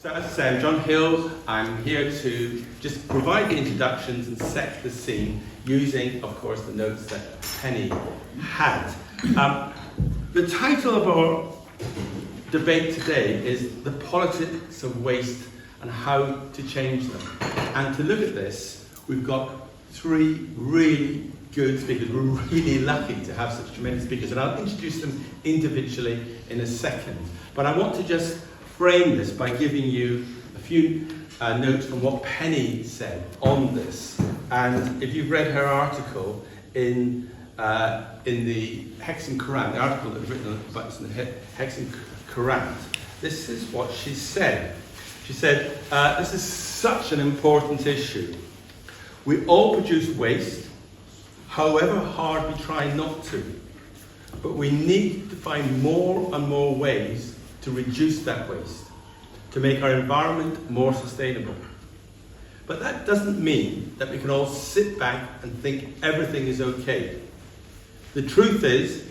So as I say, I'm John Hill. I'm here to just provide the introductions and set the scene using, of course, the notes that Penny had. The title of our debate today is The Politics of Waste and How to Change Them. And to look at this, we've got three really good speakers. We're really lucky to have such tremendous speakers, and I'll introduce them individually in a second. But I want to just frame this by giving you a few notes from what Penny said on this. And if you've read her article in the Hexham Debates, the article that was written about the Hexham Debates, this is what she said. She said, this is such an important issue. We all produce waste, however hard we try not to. But we need to find more and more ways to reduce that waste, to make our environment more sustainable. But that doesn't mean that we can all sit back and think everything is okay. The truth is,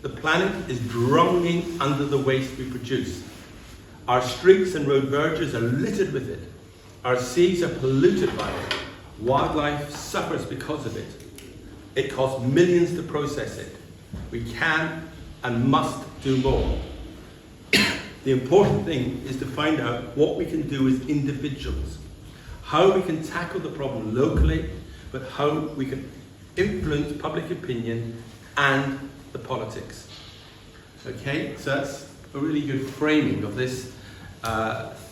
the planet is drowning under the waste we produce. Our streets and road verges are littered with it. Our seas are polluted by it. Wildlife suffers because of it. It costs millions to process it. We can and must do more. The important thing is to find out what we can do as individuals, how we can tackle the problem locally, but how we can influence public opinion and the politics. Okay, so that's a really good framing of this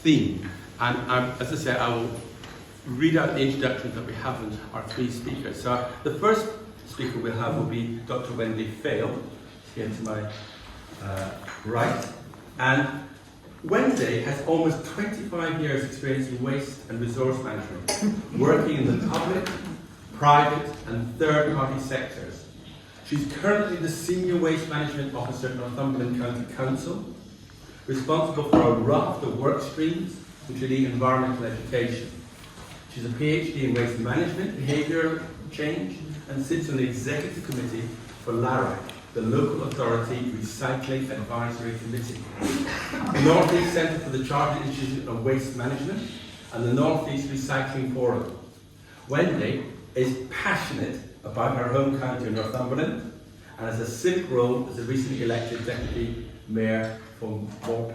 theme. And as I say, I will read out the introductions that we have in our three speakers. So the first speaker we'll have will be Dr. Wendy Fail, here to my right. And Wendy has almost 25 years experience in waste and resource management, working in the public, private and third-party sectors. She's currently the Senior Waste Management Officer at Northumberland County Council, responsible for a raft of work streams, including environmental education. She's a PhD in waste management, behavioural change, and sits on the executive committee for LARAC, the Local Authority Recycling Advisory Committee, the North East Centre for the Chartered Institute of Waste Management, and the North East Recycling Forum. Wendy is passionate about her home county of Northumberland and has a civic role as a recently elected Deputy Mayor for Morpeth.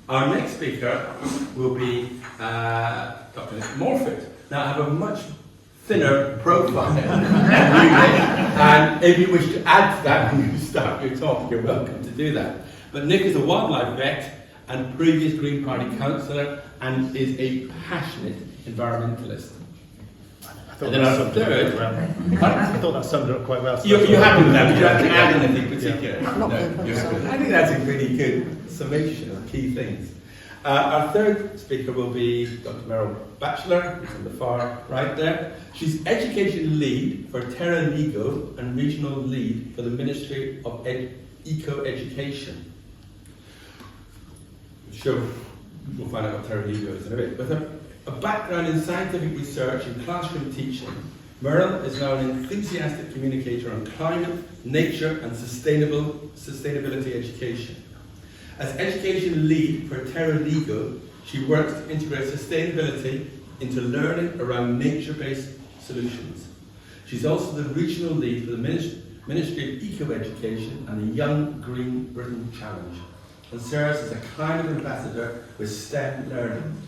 Our next speaker will be Dr. Nick Morford. Now, I have a much thinner profile and if you wish to add to that when you start your talk, you're welcome to do that. But Nick is a wildlife vet and previous Green Party councillor and is a passionate environmentalist. And then our third, I thought that summed it up quite well. You're happy with that? Would you like to add anything particular? No, I think that's a really good summation of key things. Our third speaker will be Dr. Meryl Batchelor, who's on the far right there. She's Education Lead for Terra Ligo and Regional Lead for the Ministry of Eco-Education. I'm sure we'll find out what Terra Ligo is in a bit. With a background in scientific research and classroom teaching, Meryl is now an enthusiastic communicator on climate, nature and sustainability education. As Education Lead for Terra Ligo, she works to integrate sustainability into learning around nature-based solutions. She's also the Regional Lead for the Ministry of Eco-Education and the Young Green Britain Challenge, and serves as a climate ambassador with STEM learning.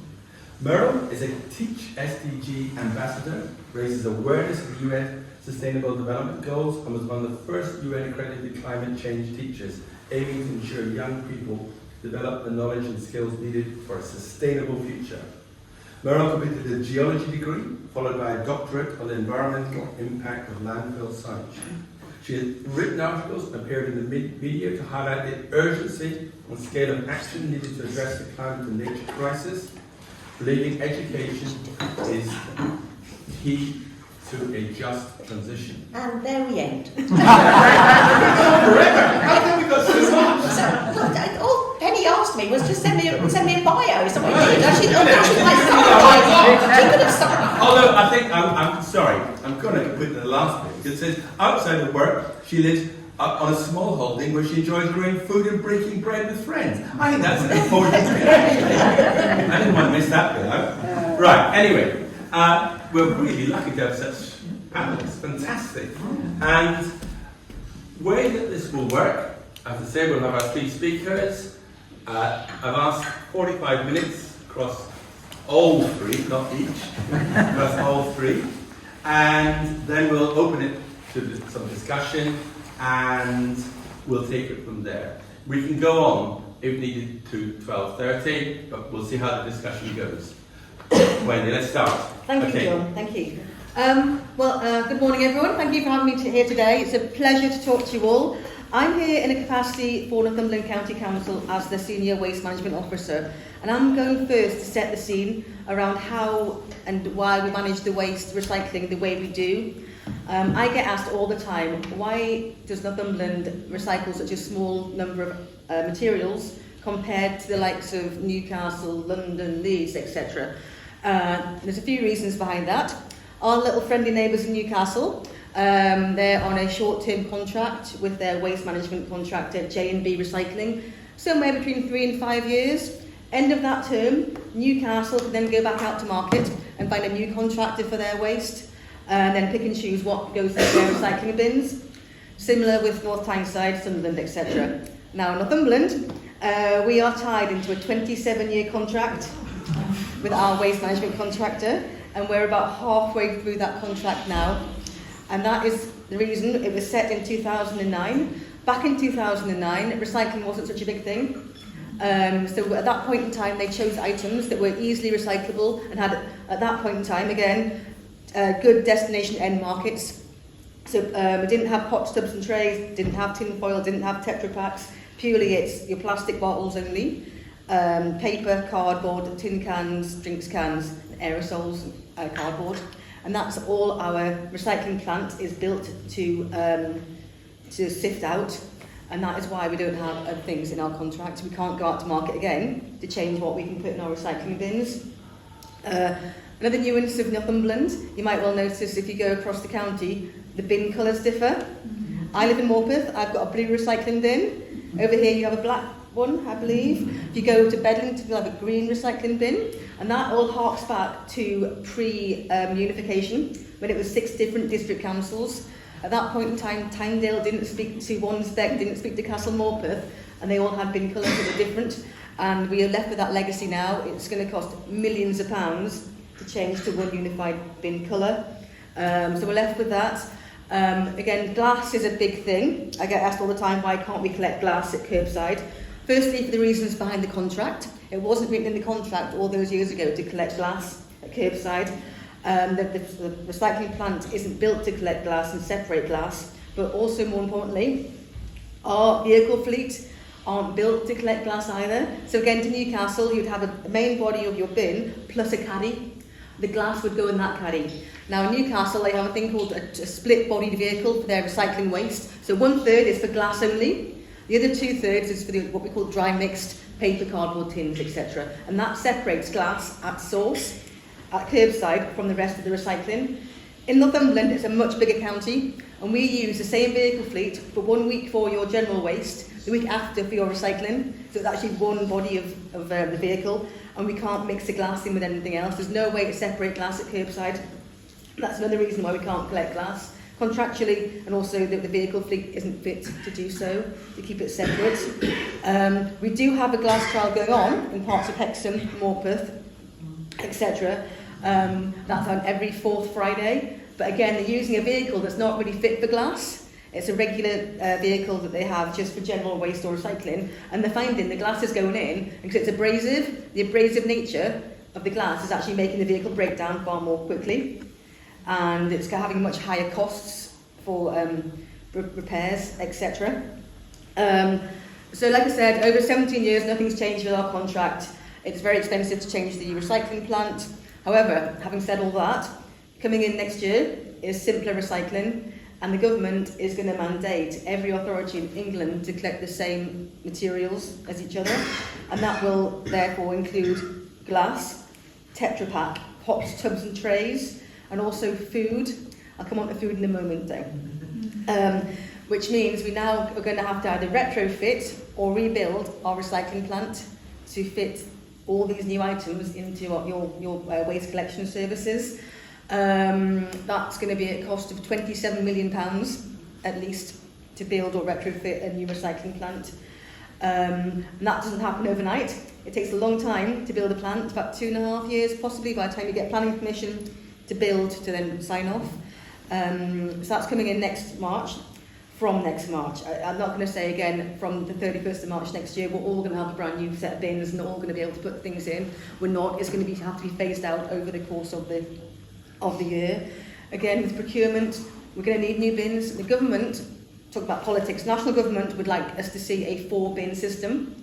Meryl is a Teach SDG ambassador, raises awareness of UN Sustainable Development Goals, and was one of the first UN accredited climate change teachers, aiming to ensure young people develop the knowledge and skills needed for a sustainable future. Meryl completed a geology degree, followed by a doctorate on the environmental impact of landfill sites. She has written articles and appeared in the media to highlight the urgency and scale of action needed to address the climate and nature crisis, believing education is key to a just transition. And there we end. Forever! How come we got so much? All Penny asked me was just send me a bio. So I did. She could have summarised. Although I think I'm sorry, I'm going to put in the last bit because it says outside of work she lives on a small holding where she enjoys growing food and breaking bread with friends. I think that's an important thing, actually. I didn't want to miss that bit out. Right, anyway, we're really lucky to have such panelists. Fantastic. And the way that this will work, as I say, we'll have our three speakers. I've asked 45 minutes across all three, not each, across all three. And then we'll open it to some discussion and we'll take it from there. We can go on, if needed, to 12:30, but we'll see how the discussion goes. Wendy, let's start. Thank you, John. Thank you. Good morning, everyone. Thank you for having me here today. It's a pleasure to talk to you all. I'm here in a capacity for Northumberland County Council as the Senior Waste Management Officer, and I'm going first to set the scene around how and why we manage the waste recycling the way we do. I get asked all the time, why does Northumberland recycle such a small number of materials compared to the likes of Newcastle, London, Leeds, etc. There's a few reasons behind that. Our little friendly neighbours in Newcastle, they're on a short-term contract with their waste management contractor, J&B Recycling, somewhere between 3 and 5 years. End of that term, Newcastle can then go back out to market and find a new contractor for their waste, and then pick and choose what goes into their recycling bins. Similar with North Tyneside, Sunderland, etc. Now in Northumberland, we are tied into a 27-year contract with our waste management contractor, and we're about halfway through that contract now. And that is the reason it was set in 2009. Back in 2009, recycling wasn't such a big thing. So at that point in time, they chose items that were easily recyclable and had, at that point in time, again, good destination end markets. So we didn't have pot tubs and trays, didn't have tin foil, didn't have Tetra Packs. Purely it's your plastic bottles only. Paper, cardboard, tin cans, drinks cans, aerosols, cardboard. And that's all our recycling plant is built to sift out, and that is why we don't have other things in our contract. We can't go out to market again to change what we can put in our recycling bins. Another nuance of Northumberland, you might well notice if you go across the county, the bin colours differ. I live in Morpeth, I've got a blue recycling bin. Over here you have a black one, I believe. If you go to Bedlington, you'll have a green recycling bin, and that all harks back to pre-unification, when it was 6 different district councils. At that point in time, Tynedale didn't speak to Wansbeck, didn't speak to Castle Morpeth, and they all had bin colours that were different. And we are left with that legacy now. It's going to cost millions of pounds to change to one unified bin colour. So we're left with that. Again, glass is a big thing. I get asked all the time, why can't we collect glass at curbside? Firstly, for the reasons behind the contract. It wasn't written in the contract all those years ago to collect glass at curbside. The recycling plant isn't built to collect glass and separate glass, but also more importantly, our vehicle fleet aren't built to collect glass either. So again, to Newcastle, you'd have a main body of your bin plus a caddy. The glass would go in that caddy. Now in Newcastle, they have a thing called a split-bodied vehicle for their recycling waste. So 1/3 is for glass only. The other 2/3 is for what we call dry mixed paper, cardboard, tins, etc. And that separates glass at source, at curbside, from the rest of the recycling. In Northumberland, it's a much bigger county, and we use the same vehicle fleet for 1 week for your general waste, the week after for your recycling. So it's actually one body of the vehicle, and we can't mix the glass in with anything else. There's no way to separate glass at curbside. That's another reason why we can't collect glass. Contractually, and also that the vehicle fleet isn't fit to do so, to keep it separate. We do have a glass trial going on in parts of Hexham, Morpeth, etc. That's on every 4th Friday. But again, they're using a vehicle that's not really fit for glass. It's a regular vehicle that they have just for general waste or recycling. And they're finding the glass is going in, because it's abrasive. The abrasive nature of the glass is actually making the vehicle break down far more quickly. And it's having much higher costs for repairs, etc. So like I said, over 17 years, nothing's changed with our contract. It's very expensive to change the recycling plant. However, having said all that, coming in next year is simpler recycling, and the government is going to mandate every authority in England to collect the same materials as each other, and that will therefore include glass, Tetra Pak, pots, tubs and trays, and also food. I'll come on to food in a moment though. which means we now are going to have to either retrofit or rebuild our recycling plant to fit all these new items into your waste collection services. That's going to be at a cost of £27 million at least to build or retrofit a new recycling plant. And that doesn't happen overnight. It takes a long time to build a plant, about 2.5 years possibly by the time you get planning permission to build to then sign off. So that's coming in from next March. I'm not going to say again from the 31st of March next year we're all going to have a brand new set of bins and all going to be able to put things in. We're not. It's going to have to be phased out over the course of the year. Again, with procurement, we're going to need new bins. The government, talk about politics, national government would like us to see a 4-bin system.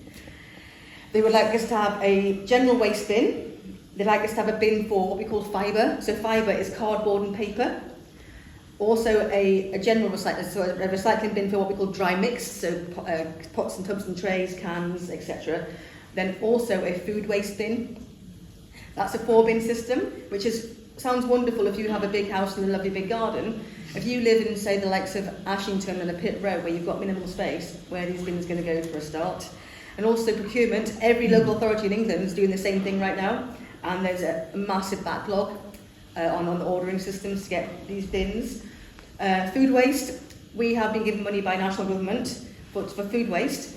They would like us to have a general waste bin. They'd like us to have a bin for what we call fibre. So fibre is cardboard and paper. Also a general recycling bin for what we call dry mix, so pots and tubs and trays, cans, etc. Then also a food waste bin. That's a 4-bin system, which sounds wonderful if you have a big house and a lovely big garden. If you live in, say, the likes of Ashington and a pit road where you've got minimal space, where are these bins going to go for a start? And also procurement. Every local authority in England is doing the same thing right now, and there's a massive backlog on the ordering systems to get these bins. Food waste, we have been given money by national government for food waste,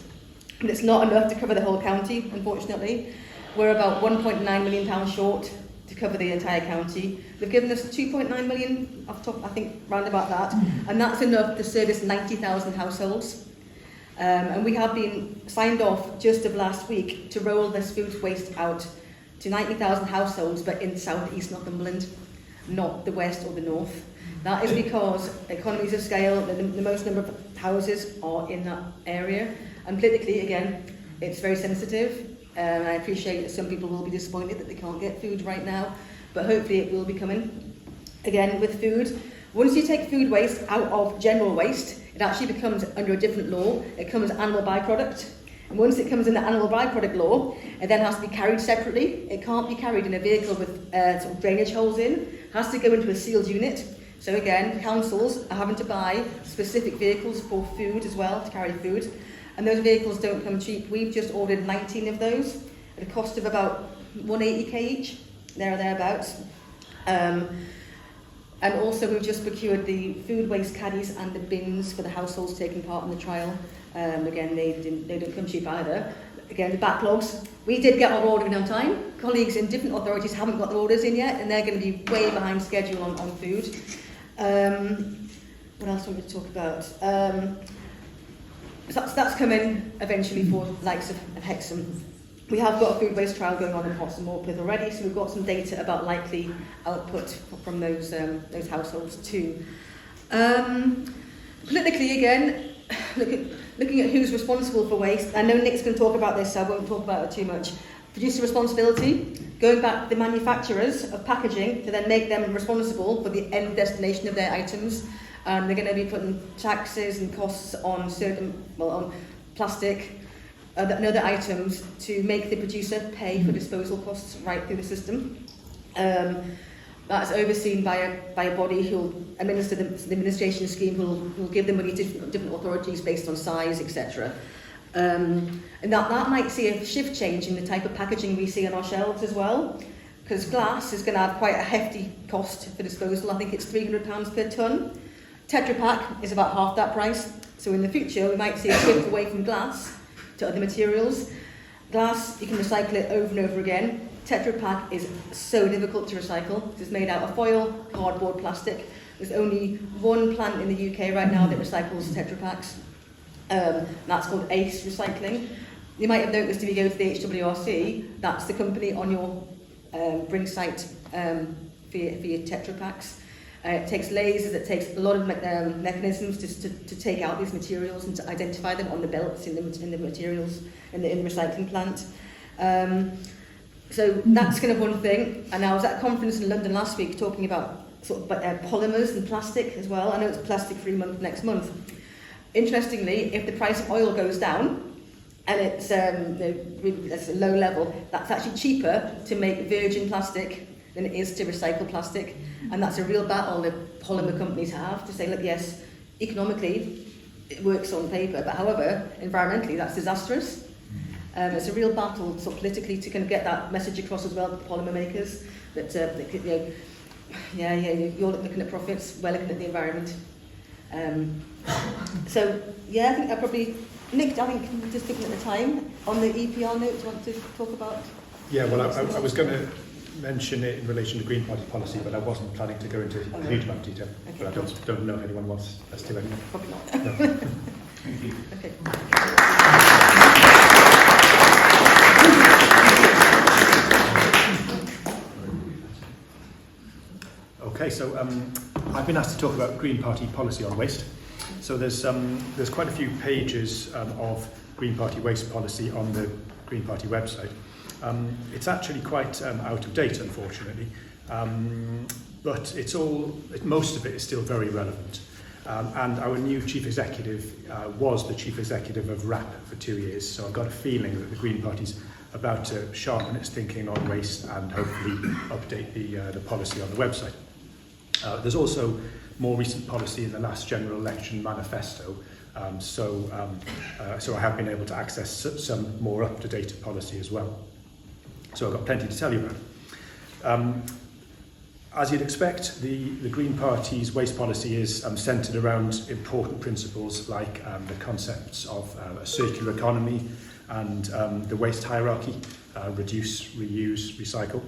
but it's not enough to cover the whole county, unfortunately. We're about £1.9 million short to cover the entire county. They've given us 2.9 million off top, I think, round about that, and that's enough to service 90,000 households. And we have been signed off just of last week to roll this food waste out to 90,000 households, but in South East Northumberland, not the West or the North. That is because economies of scale, the most number of houses are in that area. And politically, again, it's very sensitive. And I appreciate that some people will be disappointed that they can't get food right now, but hopefully it will be coming. Again, with food, once you take food waste out of general waste, it actually becomes under a different law. It becomes animal byproduct. And once it comes in the animal byproduct law, it then has to be carried separately. It can't be carried in a vehicle with sort of drainage holes in. It has to go into a sealed unit. So again, councils are having to buy specific vehicles for food as well, to carry food. And those vehicles don't come cheap. We've just ordered 19 of those at a cost of about 180k each, there or thereabouts. And also we've just procured the food waste caddies and the bins for the households taking part in the trial. Again, they don't come cheap either. Again, the backlogs. We did get our order in on time. Colleagues in different authorities haven't got their orders in yet, and they're going to be way behind schedule on food. What else do we want to talk about? So that's coming eventually for the likes of Hexham. We have got a food waste trial going on in Hexham already, so we've got some data about likely output from those households too. Politically, again, looking at who's responsible for waste. I know Nick's going to talk about this, so I won't talk about it too much. Producer responsibility, going back to the manufacturers of packaging to then make them responsible for the end destination of their items. They're going to be putting taxes and costs on on plastic and other items to make the producer pay for disposal costs right through the system. That's overseen by a body who will administer the administration scheme, who will give the money to different authorities based on size, etc. And that might see a shift change in the type of packaging we see on our shelves as well, because glass is going to have quite a hefty cost for disposal. I think it's £300 per tonne. Tetra Pak is about half that price. So in the future, we might see a shift away from glass to other materials. Glass, you can recycle it over and over again. Tetra Pak is so difficult to recycle. It's made out of foil, cardboard, plastic. There's only one plant in the UK right now that recycles Tetra Paks. That's called ACE Recycling. You might have noticed if you go to the HWRC, that's the company on your bring site for your Tetra Paks. It takes lasers, it takes a lot of mechanisms to take out these materials and to identify them on the belts in the materials in the recycling plant. So that's kind of one thing. And I was at a conference in London last week talking about sort of polymers and plastic as well. I know it's plastic-free month next month. Interestingly, if the price of oil goes down and it's a low level, that's actually cheaper to make virgin plastic than it is to recycle plastic. And that's a real battle that polymer companies have to say, look, yes, economically, it works on paper, but however, environmentally, that's disastrous. It's a real battle, sort of politically, to kind of get that message across as well to the polymer makers that you're looking at profits, we're looking at the environment. So yeah, I think I probably Nick. I think just thinking at the time on the EPR note, do you want to talk about? Yeah, well, I was going to mention it in relation to Green Party policy, but I wasn't planning to go into a huge amount of detail. Okay, but I don't know if anyone wants us to anymore. Probably not. No. Thank you. Okay. Okay, so I've been asked to talk about Green Party policy on waste. So there's quite a few pages of Green Party waste policy on the Green Party website. It's actually quite out of date, unfortunately, but most of it is still very relevant. And our new chief executive was the chief executive of RAP for 2 years, so I've got a feeling that the Green Party's about to sharpen its thinking on waste and hopefully update the policy on the website. There's also more recent policy in the last general election manifesto, so I have been able to access some more up-to-date policy as well. So I've got plenty to tell you about. As you'd expect, the Green Party's waste policy is centred around important principles like the concepts of a circular economy and the waste hierarchy, reduce, reuse, recycle.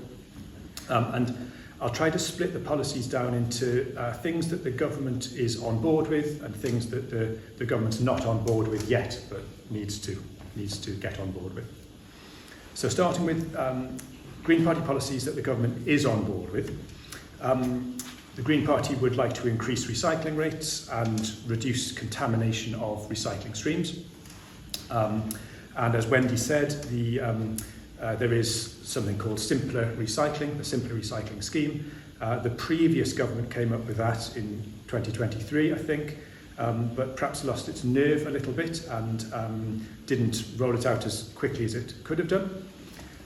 And I'll try to split the policies down into things that the government is on board with and things that the government's not on board with yet, but needs to get on board with. So starting with Green Party policies that the government is on board with. The Green Party would like to increase recycling rates and reduce contamination of recycling streams. And as Wendy said, there is something called simpler recycling, the simpler recycling scheme. The previous government came up with that in 2023, I think, but perhaps lost its nerve a little bit and didn't roll it out as quickly as it could have done.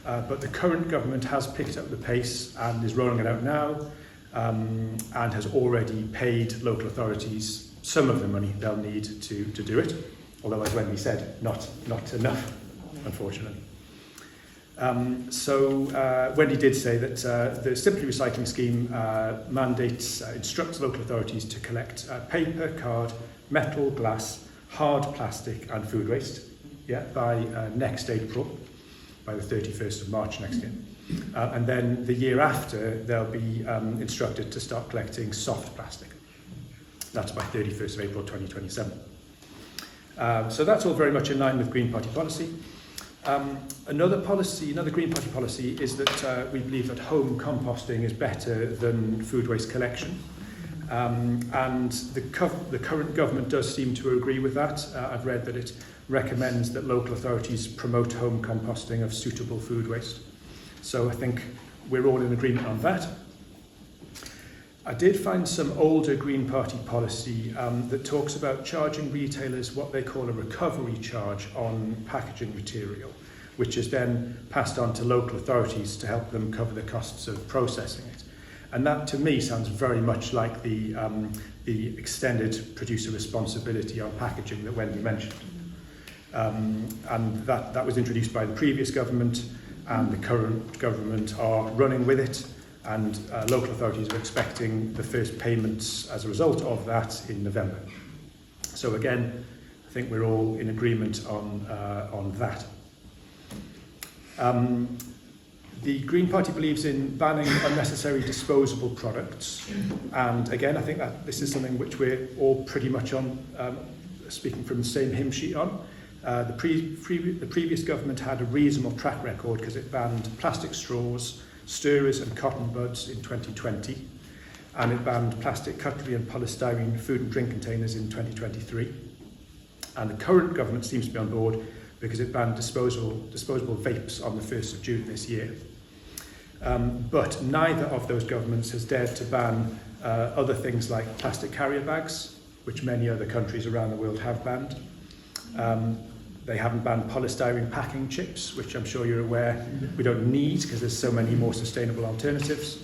But the current government has picked up the pace and is rolling it out now, and has already paid local authorities some of the money they'll need to do it, although, as Wendy said, not enough, unfortunately. Wendy did say that the Simply Recycling Scheme instructs local authorities to collect paper, card, metal, glass, hard plastic and food waste by next April, by the 31st of March next year. And then the year after, they'll be instructed to start collecting soft plastic. That's by 31st of April 2027. So that's all very much in line with Green Party policy. Another Green Party policy is that we believe that home composting is better than food waste collection. And the current government does seem to agree with that. I've read that it recommends that local authorities promote home composting of suitable food waste. So I think we're all in agreement on that. I did find some older Green Party policy that talks about charging retailers what they call a recovery charge on packaging material, which is then passed on to local authorities to help them cover the costs of processing it. And that, to me, sounds very much like the extended producer responsibility on packaging that Wendy mentioned. And that was introduced by the previous government, and the current government are running with it. And local authorities are expecting the first payments as a result of that in November. So again, I think we're all in agreement on that. The Green Party believes in banning unnecessary disposable products. And again, I think that this is something which we're all pretty much on, speaking from the same hymn sheet on. The previous government had a reasonable track record because it banned plastic straws, stirrers and cotton buds in 2020, and it banned plastic cutlery and polystyrene food and drink containers in 2023. And the current government seems to be on board because it banned disposable vapes on the 1st of June this year. But neither of those governments has dared to ban other things like plastic carrier bags, which many other countries around the world have banned. They haven't banned polystyrene packing chips, which I'm sure you're aware we don't need because there's so many more sustainable alternatives.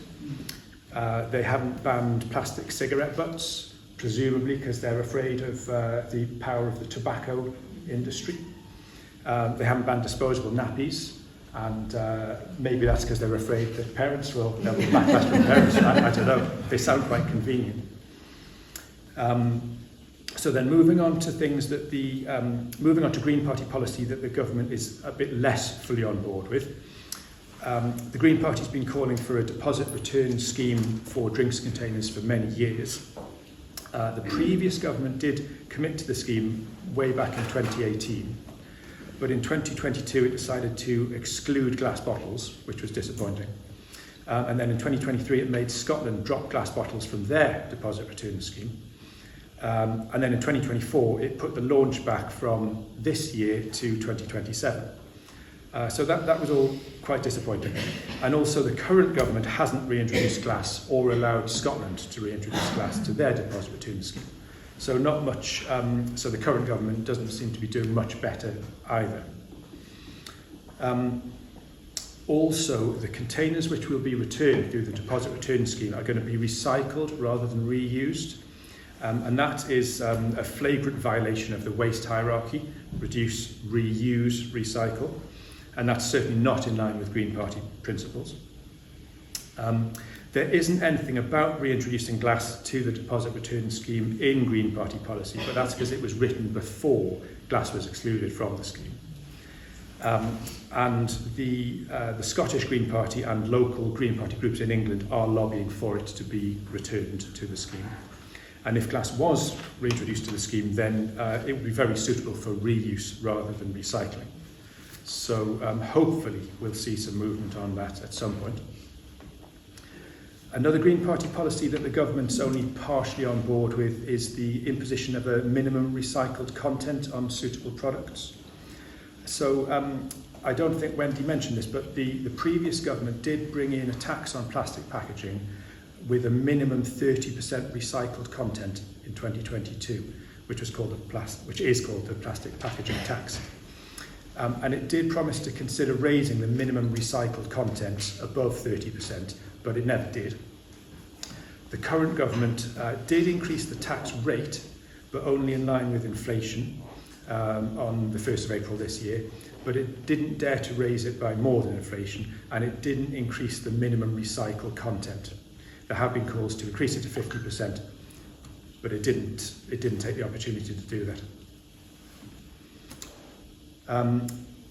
They haven't banned plastic cigarette butts, presumably because they're afraid of the power of the tobacco industry. They haven't banned disposable nappies, and maybe that's because they're afraid that parents will have a backlash from parents. I don't know. They sound quite convenient. So then moving on to things that moving on to Green Party policy that the government is a bit less fully on board with. The Green Party's been calling for a deposit return scheme for drinks containers for many years. The previous government did commit to the scheme way back in 2018, but in 2022 it decided to exclude glass bottles, which was disappointing. And then in 2023 it made Scotland drop glass bottles from their deposit return scheme. And then in 2024 it put the launch back from this year to 2027. So that was all quite disappointing. And also the current government hasn't reintroduced glass or allowed Scotland to reintroduce glass to their deposit return scheme. So not much, so the current government doesn't seem to be doing much better either. Also, the containers which will be returned through the deposit return scheme are going to be recycled rather than reused. And that is a flagrant violation of the waste hierarchy: reduce, reuse, recycle. And that's certainly not in line with Green Party principles. There isn't anything about reintroducing glass to the deposit return scheme in Green Party policy, but that's because it was written before glass was excluded from the scheme. And the Scottish Green Party and local Green Party groups in England are lobbying for it to be returned to the scheme. And if glass was reintroduced to the scheme, then it would be very suitable for reuse rather than recycling. So hopefully we'll see some movement on that at some point. Another Green Party policy that the government's only partially on board with is the imposition of a minimum recycled content on suitable products. So I don't think Wendy mentioned this, but the previous government did bring in a tax on plastic packaging with a minimum 30% recycled content in 2022, which is called the plastic packaging tax. And it did promise to consider raising the minimum recycled content above 30%, but it never did. The current government did increase the tax rate, but only in line with inflation on the 1st of April this year, but it didn't dare to raise it by more than inflation, and it didn't increase the minimum recycled content. There have been calls to increase it to 50%, but it didn't take the opportunity to do that.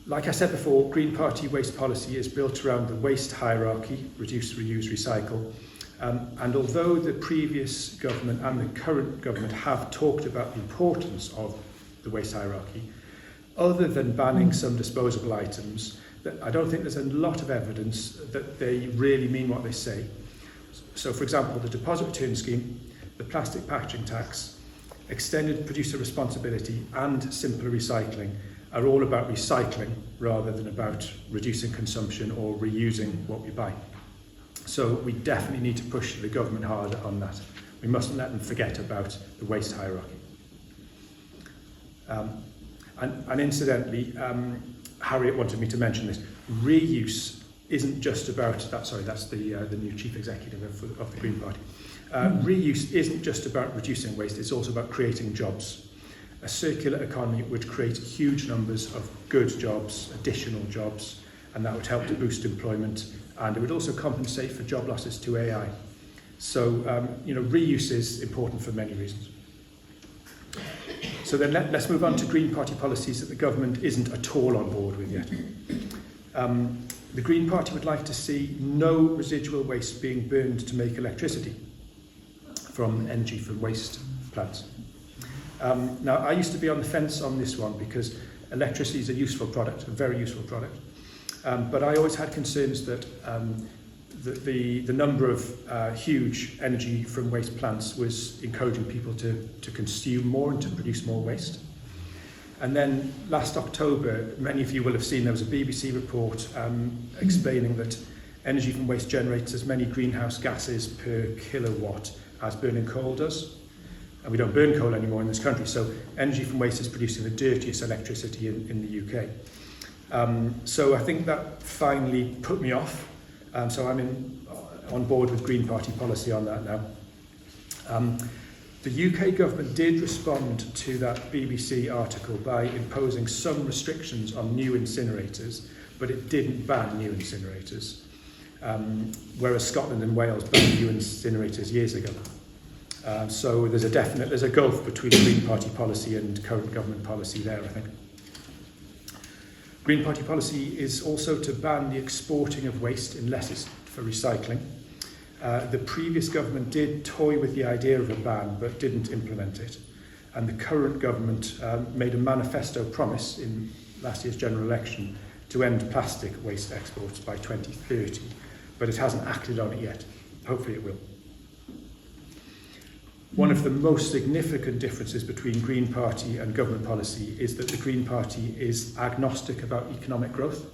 Like I said before, Green Party waste policy is built around the waste hierarchy: reduce, reuse, recycle. And although the previous government and the current government have talked about the importance of the waste hierarchy, other than banning some disposable items, I don't think there's a lot of evidence that they really mean what they say. So, for example, the deposit return scheme, the plastic packaging tax, extended producer responsibility and simpler recycling are all about recycling rather than about reducing consumption or reusing what we buy. So we definitely need to push the government harder on that. We mustn't let them forget about the waste hierarchy. And incidentally, Harriet wanted me to mention this. Reuse isn't just about that. Sorry, that's the new chief executive of the Green Party. Reuse isn't just about reducing waste. It's also about creating jobs. A circular economy would create huge numbers of good jobs, additional jobs, and that would help to boost employment, and it would also compensate for job losses to AI. So, reuse is important for many reasons. So then let's move on to Green Party policies that the government isn't at all on board with yet. The Green Party would like to see no residual waste being burned to make electricity from energy from waste plants. Now, I used to be on the fence on this one because electricity is a useful product, a very useful product. But I always had concerns that the number of huge energy from waste plants was encouraging people to consume more and to produce more waste. And then last October, many of you will have seen there was a BBC report explaining that energy from waste generates as many greenhouse gases per kilowatt as burning coal does. And we don't burn coal anymore in this country, so energy from waste is producing the dirtiest electricity in the UK. So I think that finally put me off. So I'm on board with Green Party policy on that now. The UK government did respond to that BBC article by imposing some restrictions on new incinerators, but it didn't ban new incinerators, whereas Scotland and Wales banned new incinerators years ago. So there's a gulf between Green Party policy and current government policy there, I think. Green Party policy is also to ban the exporting of waste unless it's for recycling. The previous government did toy with the idea of a ban but didn't implement it. And the current government made a manifesto promise in last year's general election to end plastic waste exports by 2030, but it hasn't acted on it yet. Hopefully it will. One of the most significant differences between Green Party and government policy is that the Green Party is agnostic about economic growth.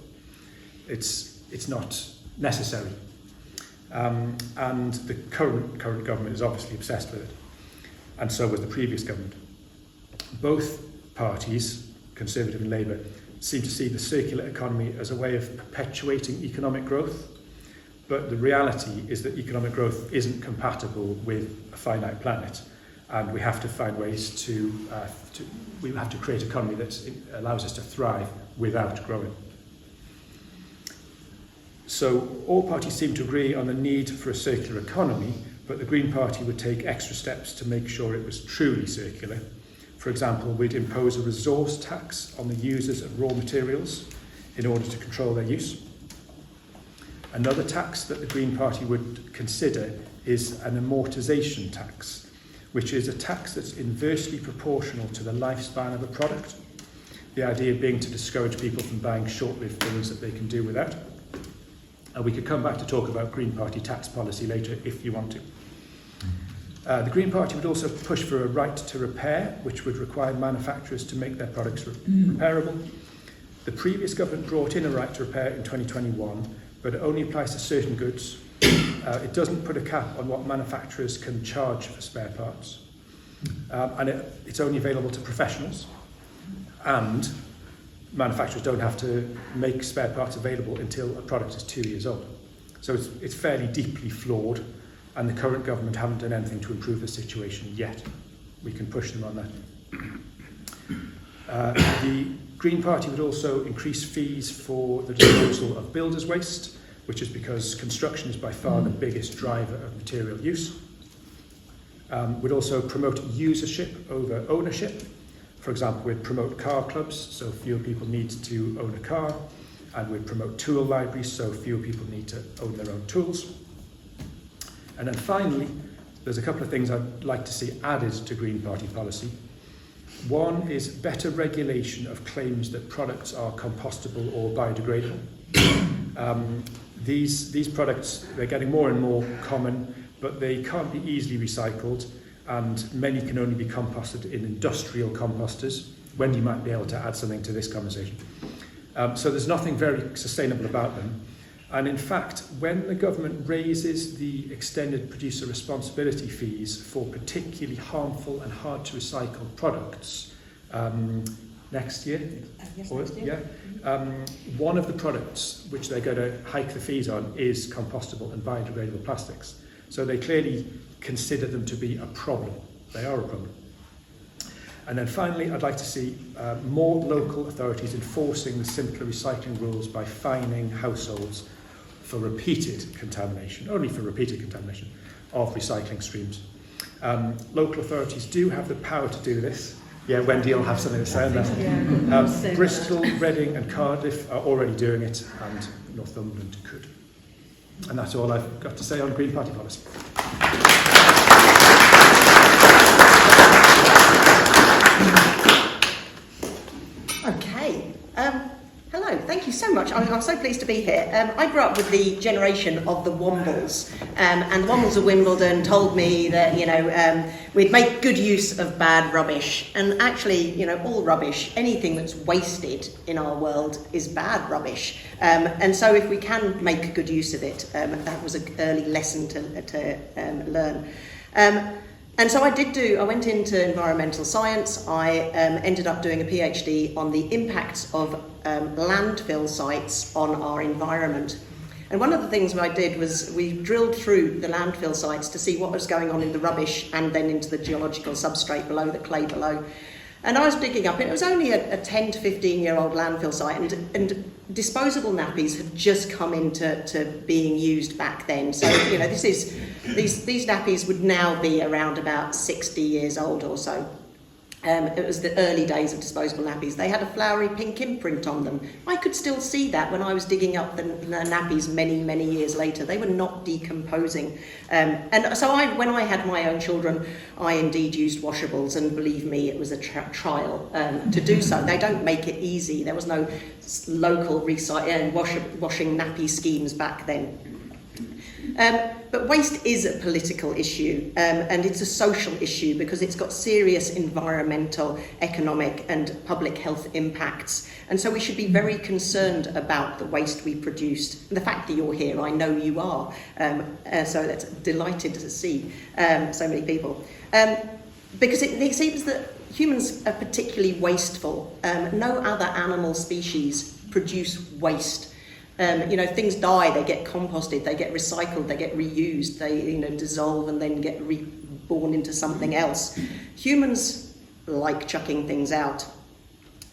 It's not necessary. And the current government is obviously obsessed with it, and so was the previous government. Both parties, Conservative and Labour, seem to see the circular economy as a way of perpetuating economic growth, but the reality is that economic growth isn't compatible with a finite planet, and we have to find ways we have to create an economy that allows us to thrive without growing. So all parties seem to agree on the need for a circular economy, but the Green Party would take extra steps to make sure it was truly circular. For example, we'd impose a resource tax on the users of raw materials in order to control their use. Another tax that the Green Party would consider is an amortisation tax, which is a tax that's inversely proportional to the lifespan of a product. The idea being to discourage people from buying short-lived things that they can do without. And we could come back to talk about Green Party tax policy later if you want to. The Green Party would also push for a right to repair, which would require manufacturers to make their products repairable. The previous government brought in a right to repair in 2021, but it only applies to certain goods. It doesn't put a cap on what manufacturers can charge for spare parts. And it's only available to professionals. And manufacturers don't have to make spare parts available until a product is 2 years old. So it's fairly deeply flawed, and the current government haven't done anything to improve the situation yet. We can push them on that. The Green Party would also increase fees for the disposal of builders' waste, which is because construction is by far the biggest driver of material use. Would also promote usership over ownership. For example, we'd promote car clubs, so fewer people need to own a car, and we'd promote tool libraries, so fewer people need to own their own tools. And then finally, there's a couple of things I'd like to see added to Green Party policy. One is better regulation of claims that products are compostable or biodegradable. These products, they're getting more and more common, but they can't be easily recycled, and many can only be composted in industrial composters. Wendy might be able to add something to this conversation. So there's nothing very sustainable about them. And in fact, when the government raises the extended producer responsibility fees for particularly harmful and hard to recycle products next year, one of the products which they're going to hike the fees on is compostable and biodegradable plastics. So they clearly consider them to be a problem. They are a problem. And then finally, I'd like to see more local authorities enforcing the simpler recycling rules by fining households for repeated contamination, only for repeated contamination of recycling streams. Local authorities do have the power to do this. Yeah, Wendy will have something to say on that. Bristol, Reading and Cardiff are already doing it, and Northumberland could. And that's all I've got to say on Green Party policy. Okay. Hello, thank you so much. I'm so pleased to be here. I grew up with the generation of the Wombles, and the Wombles of Wimbledon told me that, we'd make good use of bad rubbish. And actually, all rubbish, anything that's wasted in our world is bad rubbish. And so if we can make good use of it, that was an early lesson to learn. And so I went into environmental science. I ended up doing a PhD on the impacts of landfill sites on our environment. And one of the things I did was we drilled through the landfill sites to see what was going on in the rubbish and then into the geological substrate below, the clay below. And I was digging up, and it was only a 10 to 15-year-old landfill site, and disposable nappies had just come into being used back then. So, you know, these nappies would now be around about 60 years old or so. It was the early days of disposable nappies. They had a flowery pink imprint on them. I could still see that when I was digging up the nappies many, many years later. They were not decomposing. And so when I had my own children, I indeed used washables, and believe me, it was a trial to do so. They don't make it easy. There was no local washing nappy schemes back then. But waste is a political issue, and it's a social issue because it's got serious environmental, economic and public health impacts. And so we should be very concerned about the waste we produced. The fact that you're here, I know you are, so that's delighted to see so many people. Because it seems that humans are particularly wasteful. No other animal species produce waste. You know, things die, they get composted, they get recycled, they get reused, they, you know, dissolve and then get reborn into something else. Humans like chucking things out.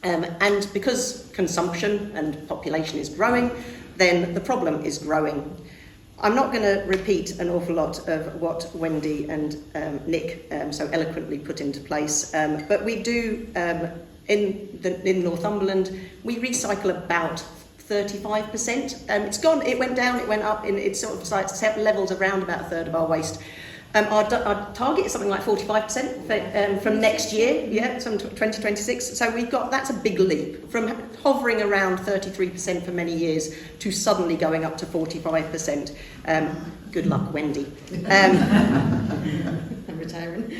And because consumption and population is growing, then the problem is growing. I'm not going to repeat an awful lot of what Wendy and Nick so eloquently put into place, but we do, in Northumberland, we recycle about 35%. It's gone, it went down, it went up, and it's sort of like levels around about a third of our waste. Our target is something like 45% from next year, yeah, from 2026. So that's a big leap from hovering around 33% for many years to suddenly going up to 45%. Good luck, Wendy. I'm retiring.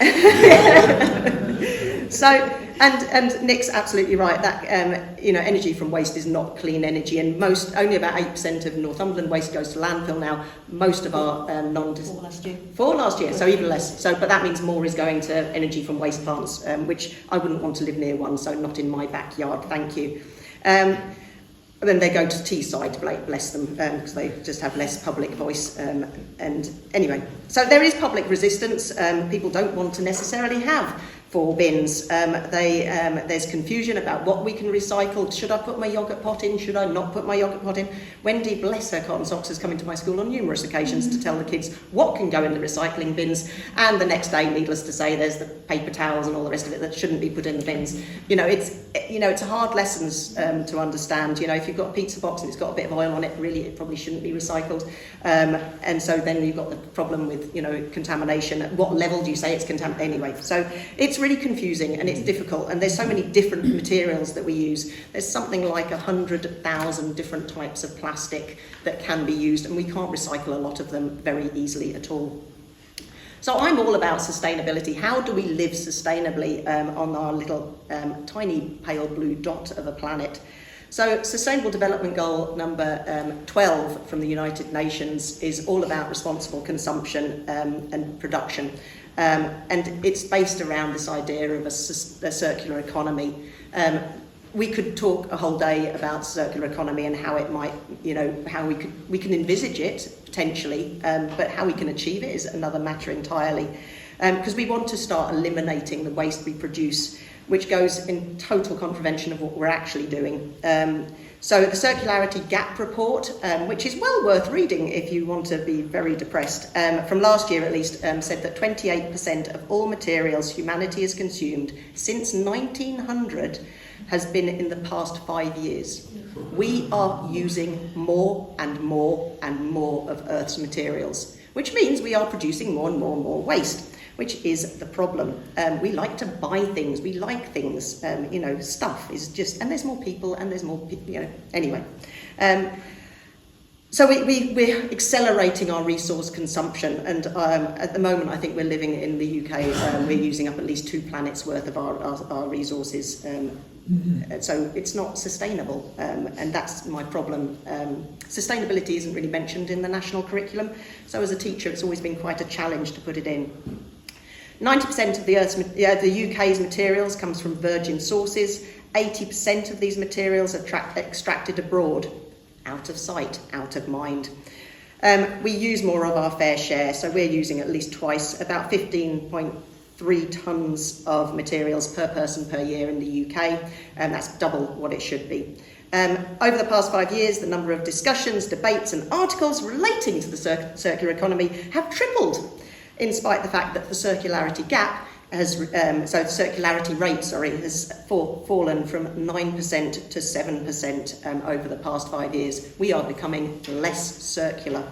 So, and Nick's absolutely right that you know, energy from waste is not clean energy, and only about 8% of Northumberland waste goes to landfill now. Most of our four last year, so even less. So, but that means more is going to energy from waste plants, which I wouldn't want to live near one, so not in my backyard. Thank you. And then they go to Teesside, bless them, because they just have less public voice. And anyway, so there is public resistance. People don't want to necessarily have 4 bins. There's confusion about what we can recycle. Should I put my yoghurt pot in? Should I not put my yoghurt pot in? Wendy, bless her cotton socks, has come into my school on numerous occasions to tell the kids what can go in the recycling bins. And the next day, needless to say, there's the paper towels and all the rest of it that shouldn't be put in the bins. You know, it's hard lessons to understand. You know, if you've got a pizza box and it's got a bit of oil on it, really, it probably shouldn't be recycled. And so then you've got the problem with, you know, contamination. At what level do you say it's contaminated? Anyway, so it's really confusing and it's difficult, and there's so many different materials that we use. There's something like 100,000 different types of plastic that can be used, and we can't recycle a lot of them very easily at all. So I'm all about sustainability. How do we live sustainably on our little tiny pale blue dot of a planet? So Sustainable Development Goal number 12 from the United Nations is all about responsible consumption and production. And it's based around this idea of a circular economy. We could talk a whole day about circular economy and how it might, you know, how we can envisage it potentially, but how we can achieve it is another matter entirely. Because we want to start eliminating the waste we produce, which goes in total contravention of what we're actually doing. So the Circularity Gap Report, which is well worth reading if you want to be very depressed, from last year at least, said that 28% of all materials humanity has consumed since 1900 has been in the past 5 years. We are using more and more and more of Earth's materials, which means we are producing more and more and more waste, which is the problem. We like to buy things, we like things, you know, stuff is just, and there's more people and there's more people, you know, anyway. So we're accelerating our resource consumption, and at the moment I think we're living in the UK, we're using up at least 2 planets worth of our resources. So it's not sustainable, and that's my problem. Sustainability isn't really mentioned in the national curriculum, so as a teacher it's always been quite a challenge to put it in. 90% of the UK's materials comes from virgin sources. 80% of these materials are extracted abroad. out of sight, out of mind. We use more of our fair share, so we're using at least twice, about 15.3 tonnes of materials per person per year in the UK, and that's double what it should be. Over the past 5 years, the number of discussions, debates and articles relating to the circular economy have tripled, in spite of the fact that the circularity gap has, the circularity rate, has fallen from 9% to 7% over the past 5 years. We are becoming less circular.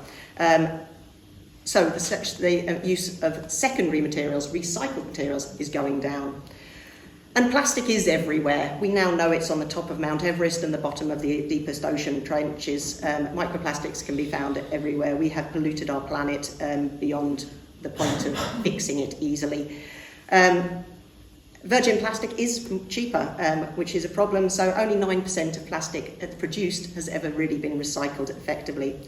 So the use of secondary materials, recycled materials, is going down. And plastic is everywhere. We now know it's on the top of Mount Everest and the bottom of the deepest ocean trenches. Microplastics can be found everywhere. We have polluted our planet beyond the point of fixing it easily. Virgin plastic is cheaper, which is a problem, so only 9% of plastic produced has ever really been recycled effectively.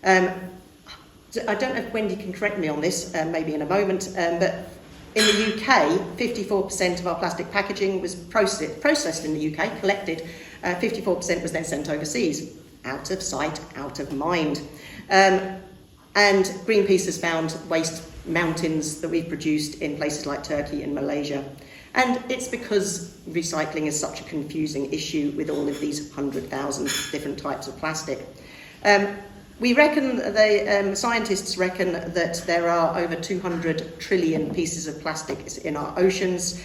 I don't know if Wendy can correct me on this, maybe in a moment, but in the UK, 54% of our plastic packaging was processed in the UK, collected. 54% was then sent overseas, out of sight, out of mind. And Greenpeace has found waste mountains that we've produced in places like Turkey and Malaysia. And it's because recycling is such a confusing issue with all of these 100,000 different types of plastic. We reckon, scientists reckon that there are over 200 trillion pieces of plastic in our oceans.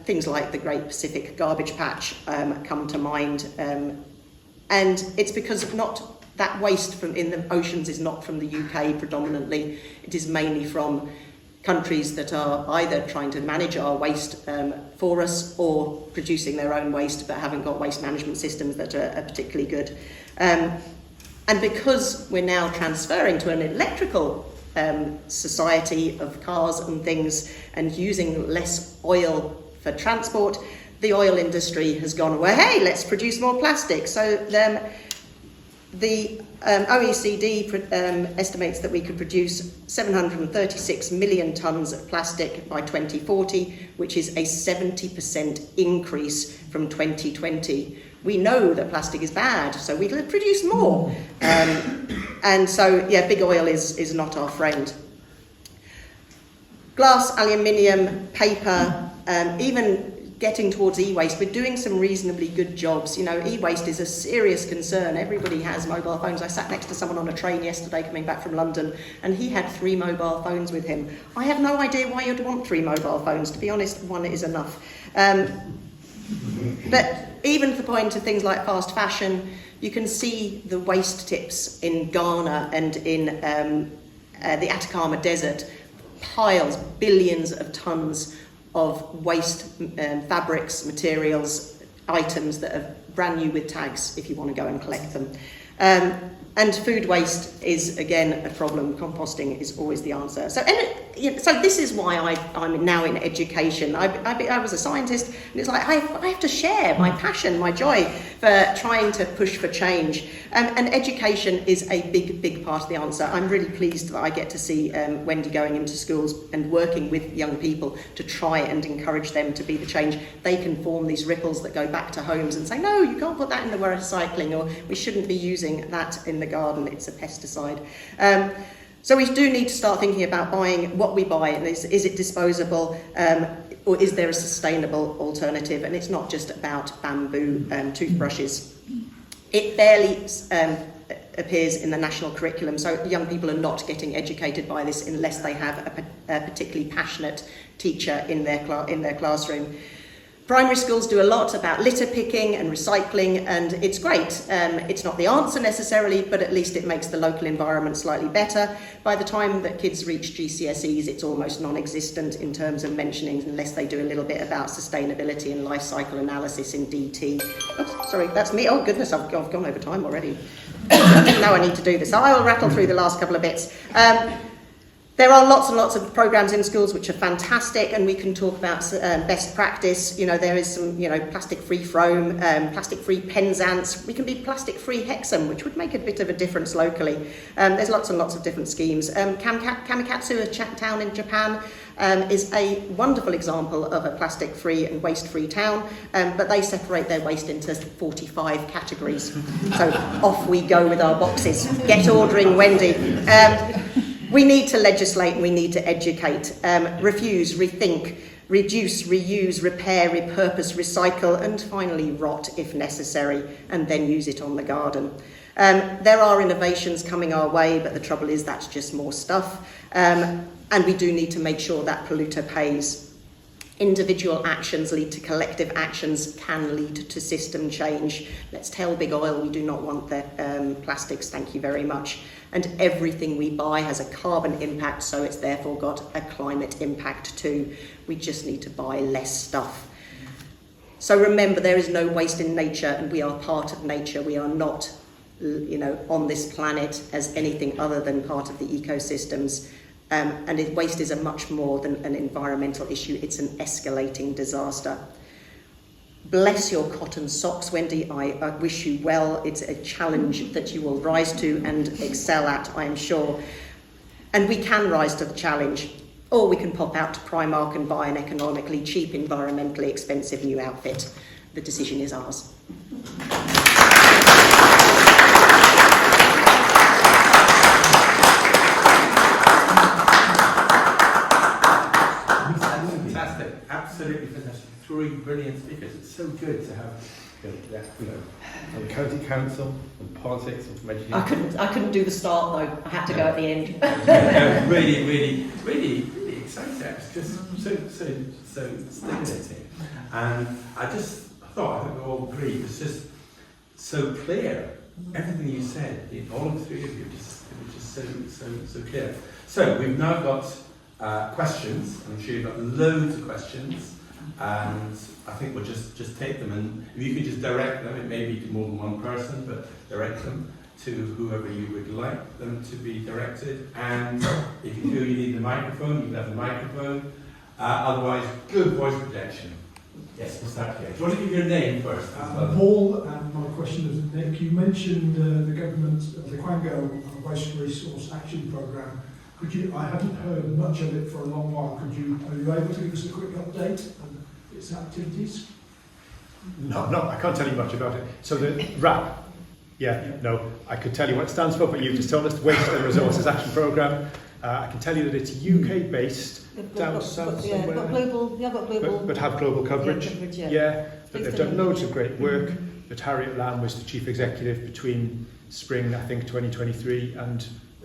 Things like the Great Pacific Garbage Patch come to mind. And it's because that waste in the oceans is not from the UK predominantly. It is mainly from countries that are either trying to manage our waste for us or producing their own waste but haven't got waste management systems that are particularly good. And because we're now transferring to an electrical society of cars and things and using less oil for transport, the oil industry has gone, well, hey, let's produce more plastic. So the OECD estimates that we could produce 736 million tonnes of plastic by 2040, which is a 70% increase from 2020. We know that plastic is bad, so we'd produce more. And so, yeah, big oil is not our friend. Glass, aluminium, paper, even getting towards e-waste, we're doing some reasonably good jobs. You know, e-waste is a serious concern. Everybody has mobile phones. I sat next to someone on a train yesterday coming back from London, and he had 3 mobile phones with him. I have no idea why you'd want 3 mobile phones. To be honest, 1 is enough. But even to the point of things like fast fashion, you can see the waste tips in Ghana and in the Atacama Desert, piles, billions of tons of waste fabrics, materials, items that are brand new with tags if you want to go and collect them. And food waste is, again, a problem. Composting is always the answer. So this is why I'm now in education. I was a scientist, and it's like I have to share my passion, my joy for trying to push for change. And education is a big, big part of the answer. I'm really pleased that I get to see Wendy going into schools and working with young people to try and encourage them to be the change. They can form these ripples that go back to homes and say, no, you can't put that in the recycling, or we shouldn't be using that in the garden, it's a pesticide. So we do need to start thinking about buying what we buy, and is it disposable, or is there a sustainable alternative? And it's not just about bamboo toothbrushes. It barely appears in the national curriculum, so young people are not getting educated by this unless they have a particularly passionate teacher in their classroom. Primary schools do a lot about litter picking and recycling, and it's great. It's not the answer necessarily, but at least it makes the local environment slightly better. By the time that kids reach GCSEs, it's almost non-existent in terms of mentioning, unless they do a little bit about sustainability and life cycle analysis in DT. Oops, sorry, that's me. Oh goodness, I've gone over time already. I didn't know I need to do this. So I will rattle through the last couple of bits. There are lots and lots of programs in schools which are fantastic, and we can talk about best practice. You know, there is some, plastic-free foam, plastic-free Penzance. We can be plastic-free Hexham, which would make a bit of a difference locally. There's lots and lots of different schemes. Kamikatsu, a town in Japan, is a wonderful example of a plastic-free and waste-free town, but they separate their waste into 45 categories. So off we go with our boxes. Get ordering, Wendy. We need to legislate and we need to educate. Refuse, rethink, reduce, reuse, repair, repurpose, recycle, and finally rot if necessary, and then use it on the garden. There are innovations coming our way, but the trouble is that's just more stuff. And we do need to make sure that polluter pays. Individual actions lead to collective actions, can lead to system change. Let's tell big oil we do not want the plastics, thank you very much. And everything we buy has a carbon impact, so it's therefore got a climate impact too. We just need to buy less stuff. So remember, there is no waste in nature, and we are part of nature. We are not, on this planet as anything other than part of the ecosystems. And waste is a much more than an environmental issue. It's an escalating disaster. Bless your cotton socks, Wendy. I wish you well. It's a challenge that you will rise to and excel at, I am sure. And we can rise to the challenge. Or we can pop out to Primark and buy an economically cheap, environmentally expensive new outfit. The decision is ours. Fantastic, absolutely fantastic. 3 brilliant speakers. It's so good to have from county council and politics and from education. I couldn't do the start though. I had to go at the end. really exciting. It's just so stimulating. And I just thought, I think we all agree, it was just so clear. Everything you said, all of the three of you, it was just so clear. So we've now got questions. I'm sure you've got loads of questions. And I think we'll just take them, and if you could just direct them, it may be to more than one person, but direct them to whoever you would like them to be directed. And if you feel you need the microphone, you can have the microphone. Otherwise, good voice projection. Yes, we'll start here. Do you want to give your name first? Paul, and my question is Nick. You mentioned the government, the Quango Waste Resource Action Programme. I haven't heard much of it for a long while. Are you able to give us a quick update on its activities? No, I can't tell you much about it. So the RAP, I could tell you what it stands for, but you've just told us, Waste and Resources Action Programme. I can tell you that it's UK based, down south somewhere. But have global coverage. But they've done loads of great work. But Harriet Lamb was the chief executive between spring, I think, 2023 and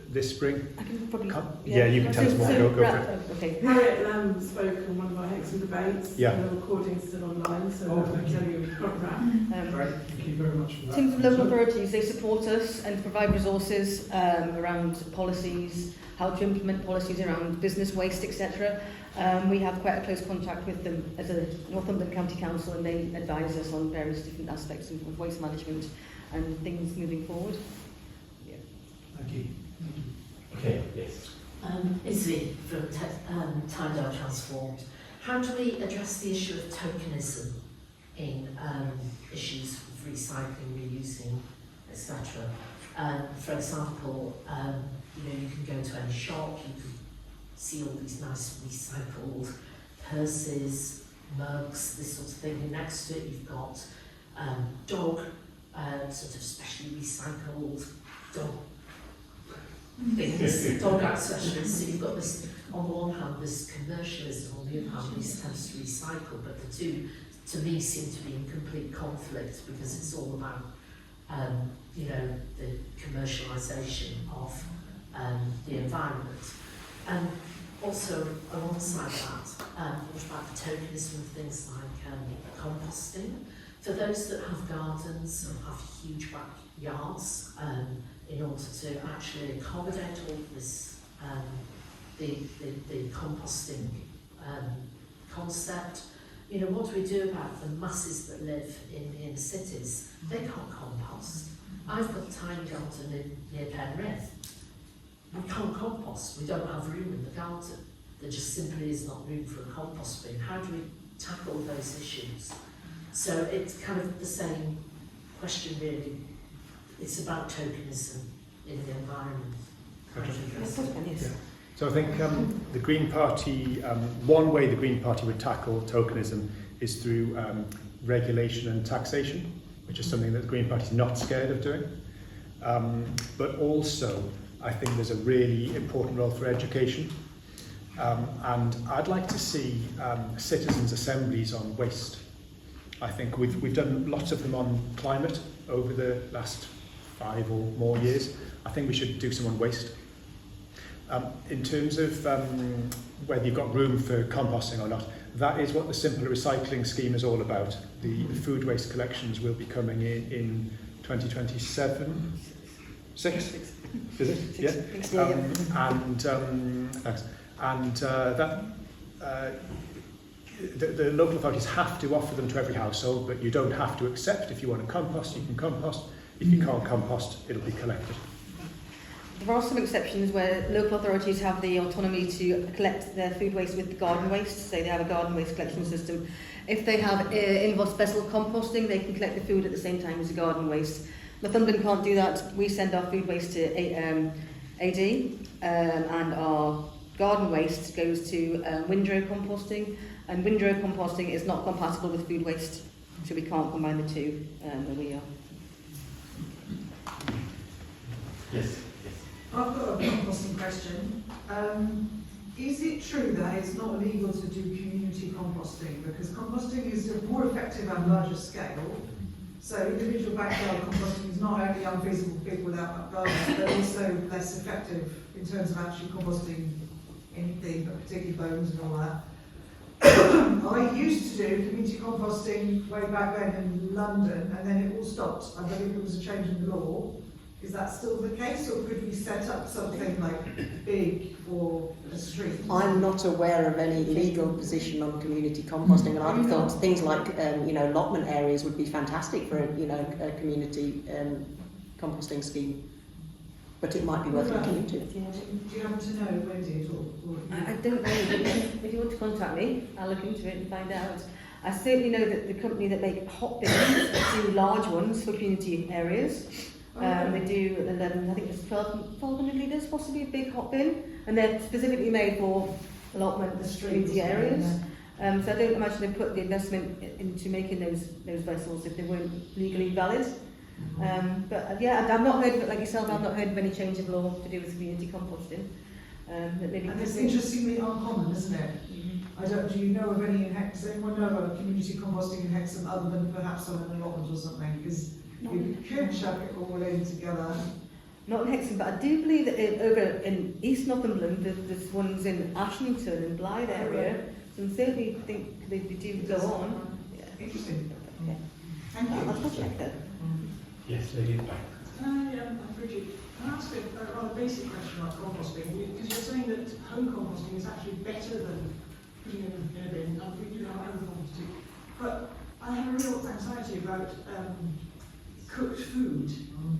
this spring. I can probably, you can tell us more. Go for it. Okay. Harriet Lamb spoke on one of our Hexham Debates. Yeah. The recording's still online, so Oh, I can thank tell you we've got that. Great, thank you very much for In that. terms of local authorities, they support us and provide resources around policies, how to implement policies around business waste, etc. We have quite a close contact with them as a Northumberland County Council, and they advise us on various different aspects of waste management and things moving forward. Thank you. Okay, yes. Izzy from Tynedale Transformed. How do we address the issue of tokenism in issues of recycling, reusing, etc.? For example, you can go to any shop, you can see all these nice recycled purses, mugs, this sort of thing, and next to it you've got dog, sort of specially recycled dog things, dog accessories. So you've got this, on the one hand, this commercialism, on the other hand, these attempts to recycle, but the two, to me, seem to be in complete conflict because it's all about, the commercialisation of the environment. And also, alongside that, what about the tokenism of things like composting? For those that have gardens or have huge backyards, in order to actually accommodate all this, the composting concept, what do we do about the masses that live in the inner cities? They can't compost. I've got a tiny garden near Penrith. We can't compost. We don't have room in the garden. There just simply is not room for a compost bin. How do we tackle those issues? So it's kind of the same question, really. It's about tokenism in the environment. Yes. So I think the Green Party, one way the Green Party would tackle tokenism is through regulation and taxation, which is something that the Green Party is not scared of doing. But also, I think there's a really important role for education. And I'd like to see citizens' assemblies on waste. I think we've done lots of them on climate over the last 5 or more years. I think we should do some on waste. In terms of whether you've got room for composting or not, that is what the simpler recycling scheme is all about. The food waste collections will be coming in 2027. 6? Is it? Yeah. Thanks. The local authorities have to offer them to every household, but you don't have to accept. If you want to compost, you can compost. If you can't compost, it'll be collected. There are some exceptions where local authorities have the autonomy to collect their food waste with garden waste. Say they have a garden waste collection system. If they have in-house vessel composting, they can collect the food at the same time as the garden waste. Northumberland can't do that. We send our food waste to AD, and our garden waste goes to windrow composting, and windrow composting is not compatible with food waste, so we can't combine the two where we are. Yes. I've got a composting question. Is it true that it's not illegal to do community composting? Because composting is more effective at larger scale. So individual backyard composting is not only unfeasible for people without gardens, but also less effective in terms of actually composting anything, but particularly bones and all that. I used to do community composting way back then in London, and then it all stopped. I believe it was a change in the law. Is that still the case, or could we set up something like big for a street? I'm not aware of any legal position on community composting, and I thought things like allotment areas would be fantastic for a community composting scheme. But it might be worth looking into. Do you happen to know, Wendy, I don't know, but if you want to contact me, I'll look into it and find out. I certainly know that the company that make hot bins do large ones for community areas. They do 11, I think it's 1,200 litres, possibly a big hot bin, and they're specifically made for allotment community areas. So I don't imagine they put the investment into making those vessels if they weren't legally valid. But yeah, I've not heard of it like yourself. I've not heard of any change of law to do with community composting. And it's interestingly uncommon, isn't it? Mm-hmm. Do you know of any in Hexham? Does anyone know of community composting in Hexham other than perhaps on an allotment or something? Because you could chuck it all in together. Not in Hexham, but I do believe that over in East Northumberland, there's ones in Ashington and Blythe area, and certainly think they do go on. Yeah. Interesting. Yeah. Thank you. I'll check that. Yes, lady in the back. I'm Bridget. Can I ask a rather basic question about composting? Because you're saying that home composting is actually better than putting it in a bin, and we do our own composting. But I have a real anxiety about cooked food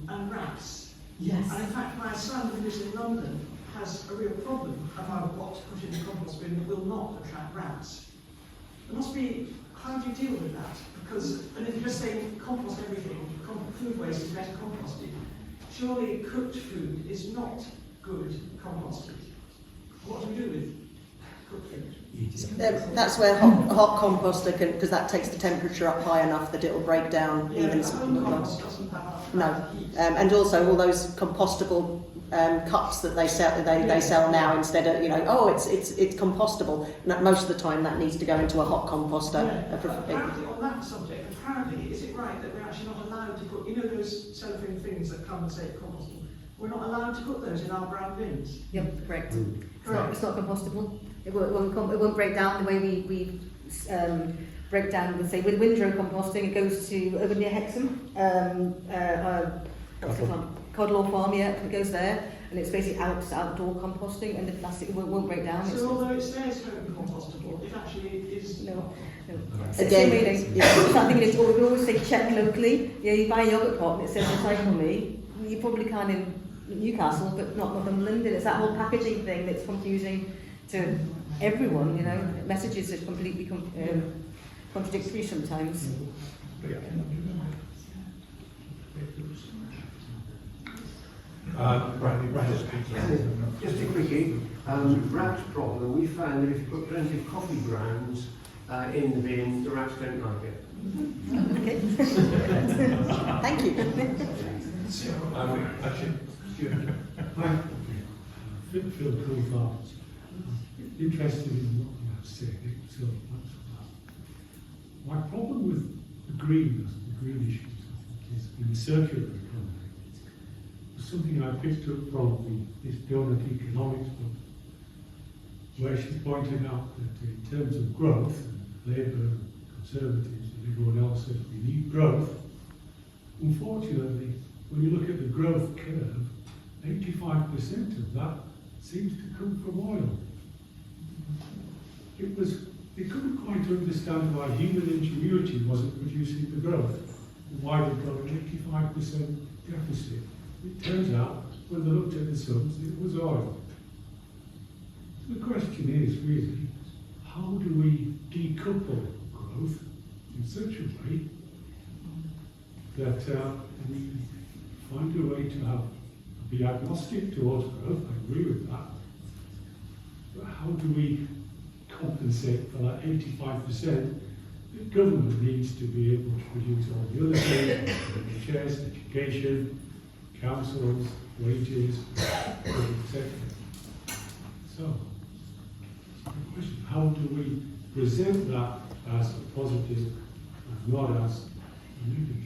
and rats. Yes. And in fact, my son, who lives in London, has a real problem about what to put in the compost bin that will not attract rats. There must be, how do you deal with that? Because, and if you're just saying compost everything, food waste is better composted, surely cooked food is not good composted. What do we do with cooked food? That's where hot composter can, because that takes the temperature up high enough that it'll break down even. Home compost doesn't have No, heat. and also all those compostable cups that they sell now instead of it's compostable. And most of the time that needs to go into a hot composter. Yeah. Apparently on that subject, is it right that we're actually not allowed to put, those cellophane things that come and say compostable? We're not allowed to put those in our brown bins. Yep, correct. Correct. It's not compostable. It won't break down the way we break down, let's say, with windrow composting. It goes to over near Hexham, Codlaw Farm, yeah, it goes there, and it's basically outdoor composting, and the plastic won't break down. So although it says home compostable, it actually is No. Again, Something is, we always say check locally. Yeah, you buy a yogurt pot and it says recycle me. You probably can in Newcastle, but not Northumberland. And it's that whole packaging thing that's confusing to everyone. Messages are completely contradictory sometimes. Just a quickie, rats problem. We found that if you put plenty of coffee grounds in the bin, the rats don't like it. Okay. Thank you. Hi, Phil Coulthard. Interested in what you have said, so much for that. My problem with the green issues, I think, is in the circular economy. It's something I picked up from this donut economics book, where she's pointing out that in terms of growth, Labour, Conservatives, and everyone else says we need growth. Unfortunately, when you look at the growth curve, 85% of that seems to come from oil. They couldn't quite understand why human ingenuity wasn't producing the growth, and why they've got an 85% deficit. It turns out, when they looked at the sums, it was oil. The question is really, how do we decouple growth in such a way that we find a way to be agnostic towards growth? I agree with that. But how do we compensate for that 85%? The government needs to be able to produce all the other things, NHS, education, councils, wages, etc. So, the question, how do we present that as a positive and not as a negative?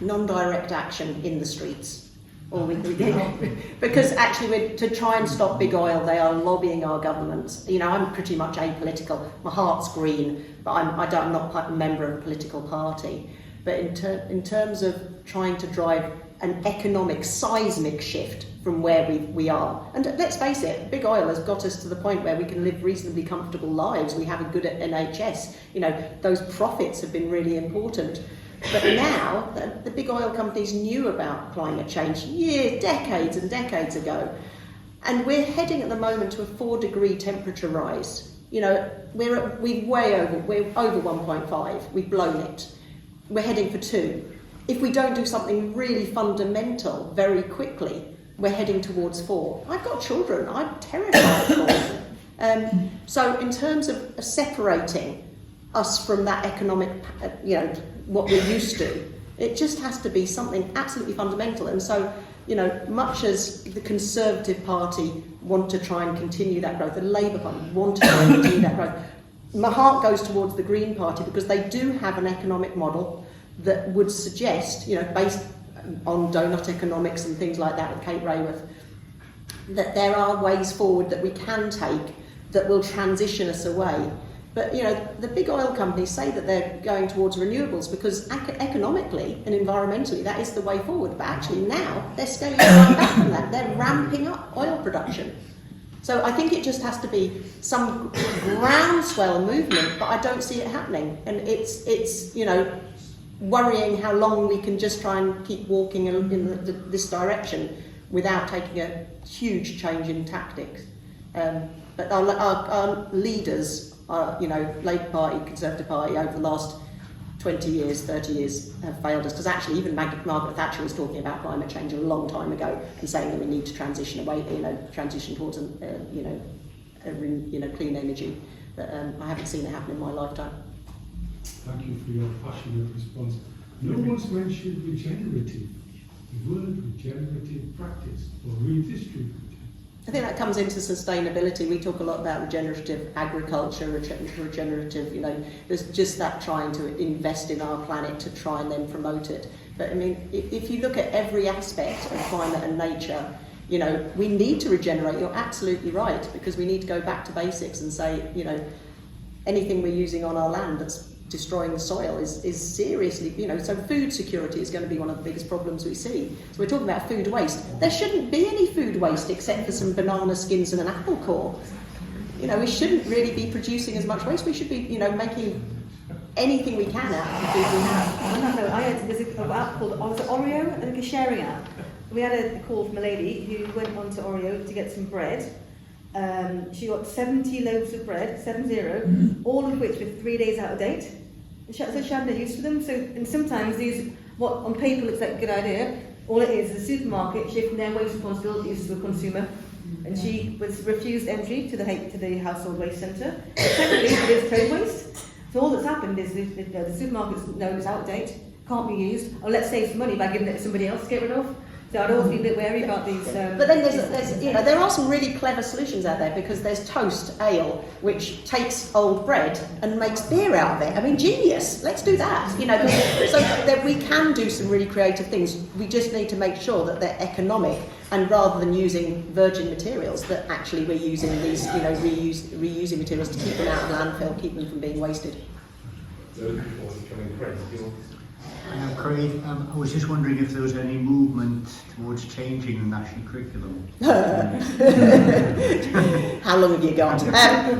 Non-direct action in the streets. Or because actually, to try and stop big oil, they are lobbying our governments. You know, I'm pretty much apolitical. My heart's green, but I'm not a member of a political party. But in terms of trying to drive an economic seismic shift from where we are, and let's face it, big oil has got us to the point where we can live reasonably comfortable lives. We have a good NHS. You know, those profits have been really important. But now, the big oil companies knew about climate change decades and decades ago. And we're heading at the moment to a 4-degree temperature rise. You know, we're over 1.5. We've blown it. We're heading for 2. If we don't do something really fundamental very quickly, we're heading towards 4. I've got children. I'm terrified of 4. So in terms of separating us from that economic, what we're used to, it just has to be something absolutely fundamental. And so, much as the Conservative Party want to try and continue that growth, the Labour Party want to try and continue that growth, my heart goes towards the Green Party because they do have an economic model that would suggest, based on donut economics and things like that with Kate Raworth, that there are ways forward that we can take that will transition us away. But, the big oil companies say that they're going towards renewables because economically and environmentally that is the way forward. But actually now they're scaling right back from that. They're ramping up oil production. So I think it just has to be some groundswell movement, but I don't see it happening. And it's worrying how long we can just try and keep walking in this direction without taking a huge change in tactics. But our leaders, Labour Party, Conservative Party, over the last 20 years, 30 years have failed us. Because actually, even Margaret Thatcher was talking about climate change a long time ago and saying that we need to transition away, transition towards, clean energy. But I haven't seen it happen in my lifetime. Thank you for your passionate response. No one's mentioned regenerative, the word regenerative practice or redistributive. I think that comes into sustainability. We talk a lot about regenerative agriculture, regenerative, there's just that trying to invest in our planet to try and then promote it. But I mean, if you look at every aspect of climate and nature, we need to regenerate. You're absolutely right, because we need to go back to basics and say, anything we're using on our land that's destroying the soil is seriously, so food security is going to be one of the biggest problems we see. So we're talking about food waste. There shouldn't be any food waste except for some banana skins and an apple core. We shouldn't really be producing as much waste. We should be, making anything we can out of the food we have. There's an app called Oreo, I think a sharing app. We had a call from a lady who went on to Oreo to get some bread. She got 70 loaves of bread, 70, all of which were 3 days out of date. So she had no use for them. So, and sometimes these, what on paper looks like a good idea, All it is a supermarket shifting their waste responsibilities to a consumer, and she was refused entry to the household waste centre. Technically, it is trade waste. So all that's happened is the supermarket's known as out of date, can't be used, or let's save some money by giving it to somebody else to get rid of. So I'd always be a bit wary about these. But then there's there are some really clever solutions out there, because there's toast ale, which takes old bread and makes beer out of it. I mean, genius. Let's do that. So that we can do some really creative things. We just need to make sure that they're economic, and rather than using virgin materials, that actually we're using these, reusing materials to keep them out of landfill, keep them from being wasted. Craig, I was just wondering if there was any movement towards changing the national curriculum. How long have you got?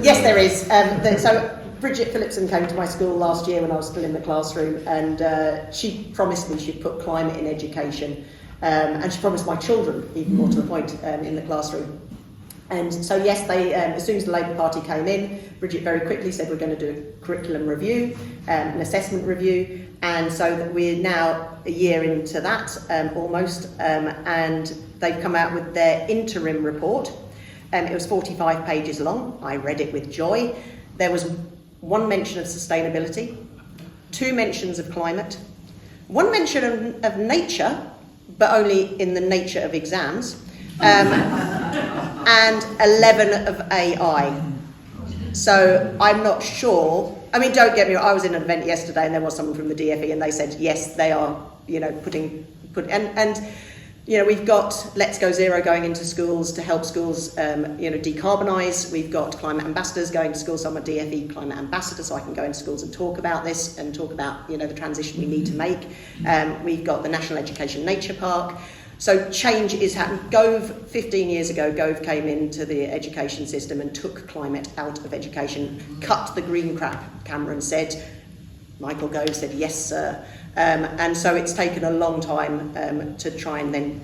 Yes, there is. So Bridget Phillipson came to my school last year when I was still in the classroom, and she promised me she'd put climate in education, and she promised my children, even more to the point, in the classroom. And so yes, they as soon as the Labour Party came in, Bridget very quickly said we're going to do a curriculum review, an assessment review, and so that we're now a year into that almost, and they've come out with their interim report. It was 45 pages long. I read it with joy. There was one mention of sustainability, 2 mentions of climate, 1 mention of nature, but only in the nature of exams. And 11 of AI. So I'm not sure. I mean, don't get me wrong, I was in an event yesterday and there was someone from the DFE and they said, yes, they are, we've got Let's Go Zero going into schools to help schools, decarbonise. We've got climate ambassadors going to schools. So I'm a DFE climate ambassador, so I can go into schools and talk about this and talk about, the transition we need to make. We've got the National Education Nature Park. So change is happening. Gove, 15 years ago, Gove came into the education system and took climate out of education, cut the green crap, Cameron said. Michael Gove said, yes, sir. And so it's taken a long time to try and then,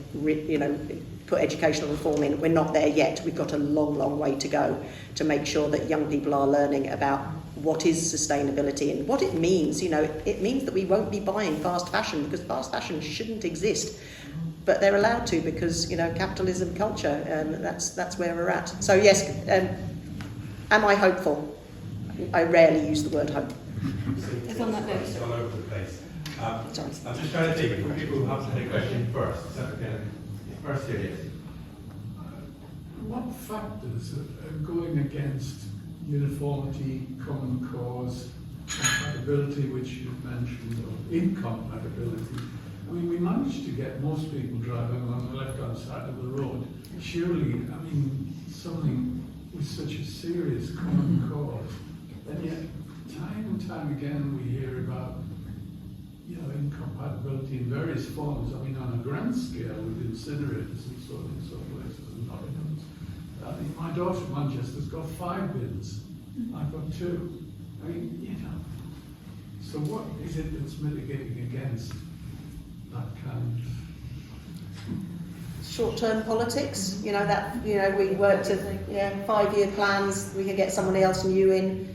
put educational reform in. We're not there yet. We've got a long, long way to go to make sure that young people are learning about what is sustainability and what it means. It means that we won't be buying fast fashion, because fast fashion shouldn't exist. But they're allowed to, because capitalism culture, that's where we're at. So yes, am I hopeful? I rarely use the word hope. It's on that note. It's all over the place. I'm Sorry. just trying to think for people who have a question first. Is that okay? First here, yes. What factors are going against uniformity, common cause, compatibility, which you mentioned, or incompatibility? I mean, we managed to get most people driving on the left-hand side of the road. Surely, something with such a serious common cause, and yet time and time again we hear about, incompatibility in various forms. I mean, on a grand scale with incinerators and so on in some places and not in others. My daughter in Manchester's got 5 bins. I've got 2. So what is it that's mitigating against that kind of Short-term politics, we work to 5-year plans. We could get somebody else new in.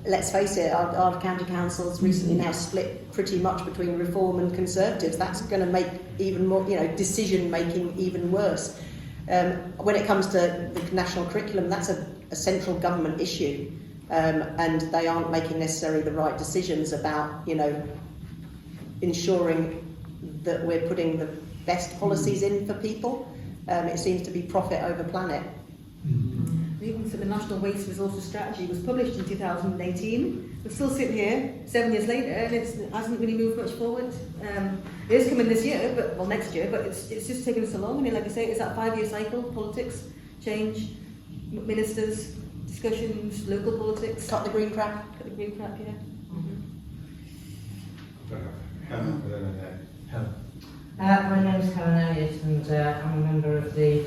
Let's face it, our county council's recently now split pretty much between Reform and Conservatives. That's going to make even more, decision making even worse. When it comes to the national curriculum, that's a central government issue, and they aren't making necessarily the right decisions about, ensuring that we're putting the best policies in for people. It seems to be profit over planet. Even so, the National Waste Resources Strategy was published in 2018. We're still sitting here 7 years later, and it hasn't really moved much forward. It is coming this year, next year, but it's just taken so long. Like I say, it's that 5-year cycle: politics, change, ministers, discussions, local politics. Cut the green crap. Cut the green crap, yeah. My name is Helen Elliott, and I'm a member of the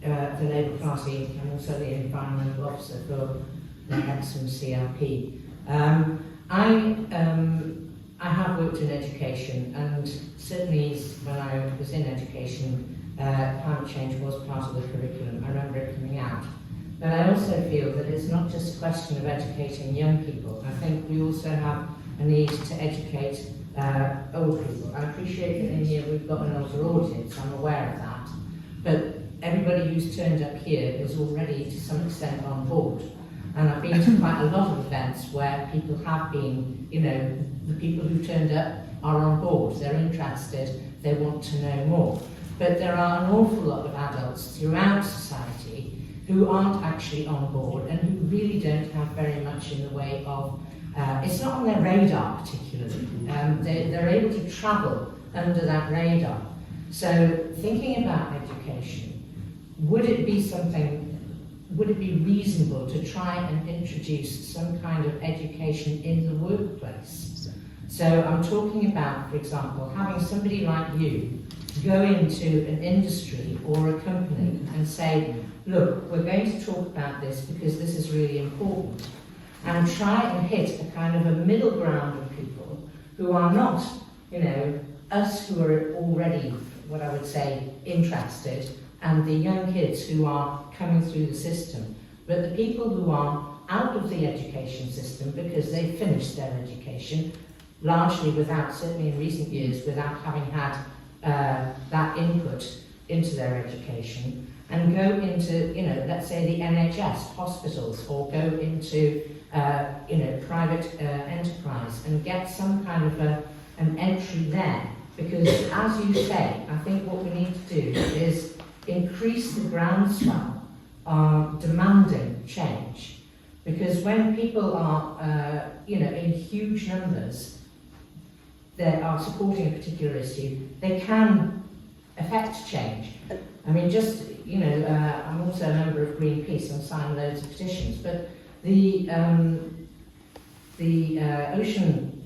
Labour Party, and also the environmental officer for the Hexham CRP. I have worked in education, and certainly when I was in education, climate change was part of the curriculum. I remember it coming out. But I also feel that it's not just a question of educating young people. I think we also have a need to educate old people. I appreciate that in here we've got an older audience, I'm aware of that, but everybody who's turned up here is already to some extent on board. And I've been to quite a lot of events where people have been, you know, the people who've turned up are on board, they're interested, they want to know more. But there are an awful lot of adults throughout society who aren't actually on board and who really don't have very much in the way of, it's not on their radar particularly. They're able to travel under that radar. So thinking about education, would it be reasonable to try and introduce some kind of education in the workplace? So I'm talking about, for example, having somebody like you go into an industry or a company and say, look, we're going to talk about this because this is really important, and try and hit a kind of a middle ground of people who are not, you know, us who are already, what I would say, interested, and the young kids who are coming through the system, but the people who are out of the education system because they finished their education, largely without, certainly in recent years, without having had that input into their education, and go into, you know, let's say the NHS, hospitals, or go into, you know, private enterprise and get some kind of an entry there. Because, as you say, I think what we need to do is increase the groundswell on demanding change. Because when people are, you know, in huge numbers, they are supporting a particular issue, they can affect change. I mean, just, you know, I'm also a member of Greenpeace and signed loads of petitions, but the ocean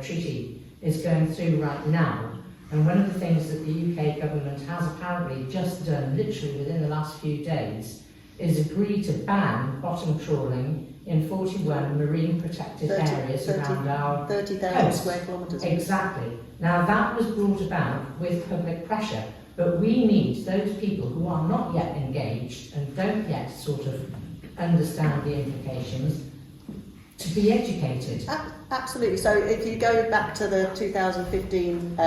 treaty is going through right now. And one of the things that the UK government has apparently just done, literally within the last few days, is agree to ban bottom trawling in 41 marine protected areas around our 30,000 square kilometres. Exactly. Now that was brought about with public pressure, but we need those people who are not yet engaged and don't yet sort of understand the implications to be educated. Absolutely. So if you go back to the 2015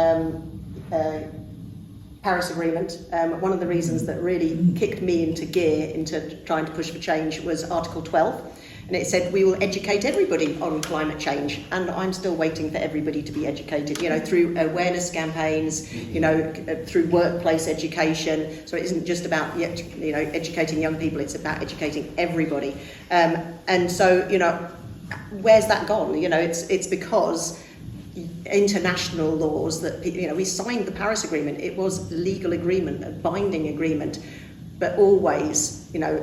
Paris Agreement, one of the reasons that really kicked me into gear into trying to push for change was Article 12. And it said we will educate everybody on climate change, and I'm still waiting for everybody to be educated, you know, through awareness campaigns, you know, through workplace education. So it isn't just about, you know, educating young people, it's about educating everybody. And so, you know, where's that gone? You know, it's because international laws that, you know, we signed the Paris Agreement. It was a legal agreement, a binding agreement, but always, you know,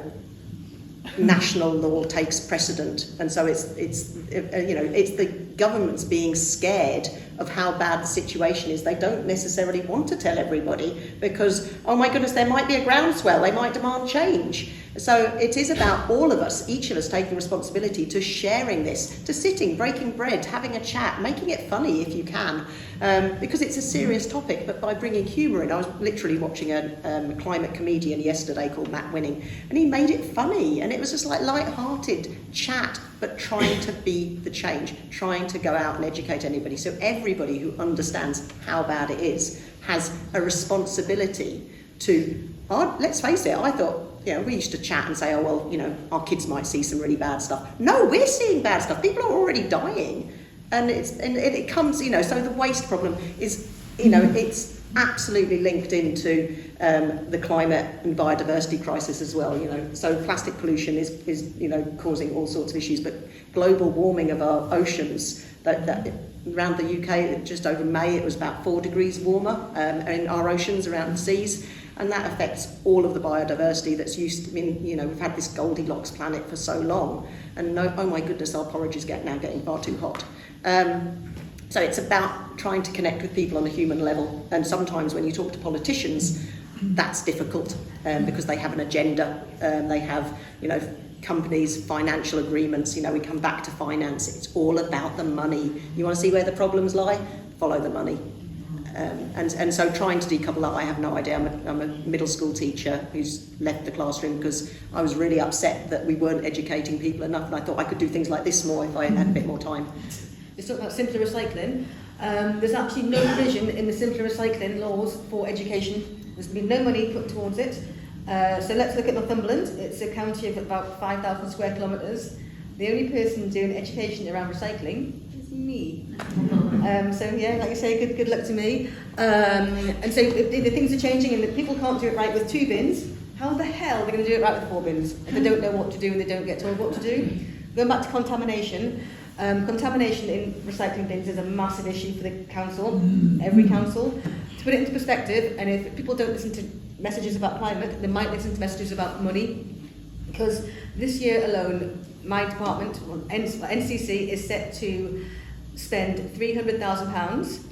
national law takes precedent, and so it's you know, it's the governments being scared of how bad the situation is. They don't necessarily want to tell everybody because, oh my goodness, there might be a groundswell, they might demand change. So it is about all of us, each of us taking responsibility to sharing this, to sitting, breaking bread, having a chat, making it funny if you can, because it's a serious topic, but by bringing humour in. I was literally watching a climate comedian yesterday called Matt Winning, and he made it funny, and it was just like light-hearted chat, but trying to be the change, trying to go out and educate anybody. So everybody who understands how bad it is has a responsibility to, let's face it, I thought, you know, we used to chat and say, oh, well, you know, our kids might see some really bad stuff. No, we're seeing bad stuff. People are already dying. And it comes, you know, so the waste problem is, you know, it's absolutely linked into the climate and biodiversity crisis as well, you know. So plastic pollution is you know, causing all sorts of issues, but global warming of our oceans, that around the UK, just over May, it was about 4 degrees warmer in our oceans around the seas. And that affects all of the biodiversity that's used to, I mean, you know, we've had this Goldilocks planet for so long, and oh my goodness, our porridge is now getting far too hot. So it's about trying to connect with people on a human level, and sometimes when you talk to politicians, that's difficult because they have an agenda, they have, you know, companies, financial agreements, you know, we come back to finance, it's all about the money. You want to see where the problems lie? Follow the money. And so trying to decouple that, I have no idea. I'm a middle school teacher who's left the classroom because I was really upset that we weren't educating people enough, and I thought I could do things like this more if I had a bit more time. Let's talk about simpler recycling. There's actually no provision in the simpler recycling laws for education. There's been no money put towards it. So let's look at Northumberland. It's a county of about 5,000 square kilometres. The only person doing education around recycling is me. So yeah, like I say, good luck to me. And so if the things are changing and people can't do it right with 2 bins, how the hell are they going to do it right with 4 bins if they don't know what to do and they don't get told what to do? Going back to contamination. Contamination in recycling bins is a massive issue for the council, every council. To put it into perspective, and if people don't listen to messages about climate, they might listen to messages about money. Because this year alone, my department, NCC, is set to spend £300,000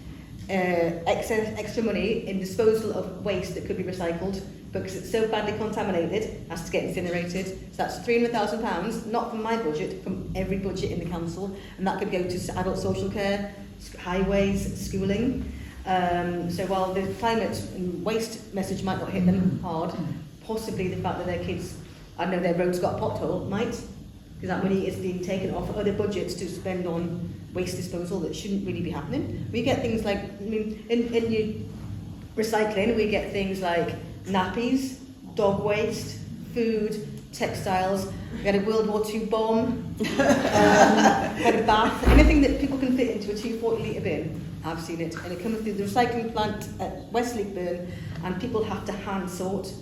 extra money in disposal of waste that could be recycled, because it's so badly contaminated, it has to get incinerated. So that's £300,000, not from my budget, from every budget in the council, and that could go to adult social care, highways, schooling. So while the climate and waste message might not hit them hard, possibly the fact that their kids, I know their road's got a pothole, might, because that money is being taken off other budgets to spend on waste disposal that shouldn't really be happening. We get things like, I mean, in your recycling, we get things like nappies, dog waste, food, textiles. We had a World War II bomb, had a bath, anything that people can fit into a 240 litre bin. I've seen it, and it comes through the recycling plant at Westleigh, and people have to hand sort.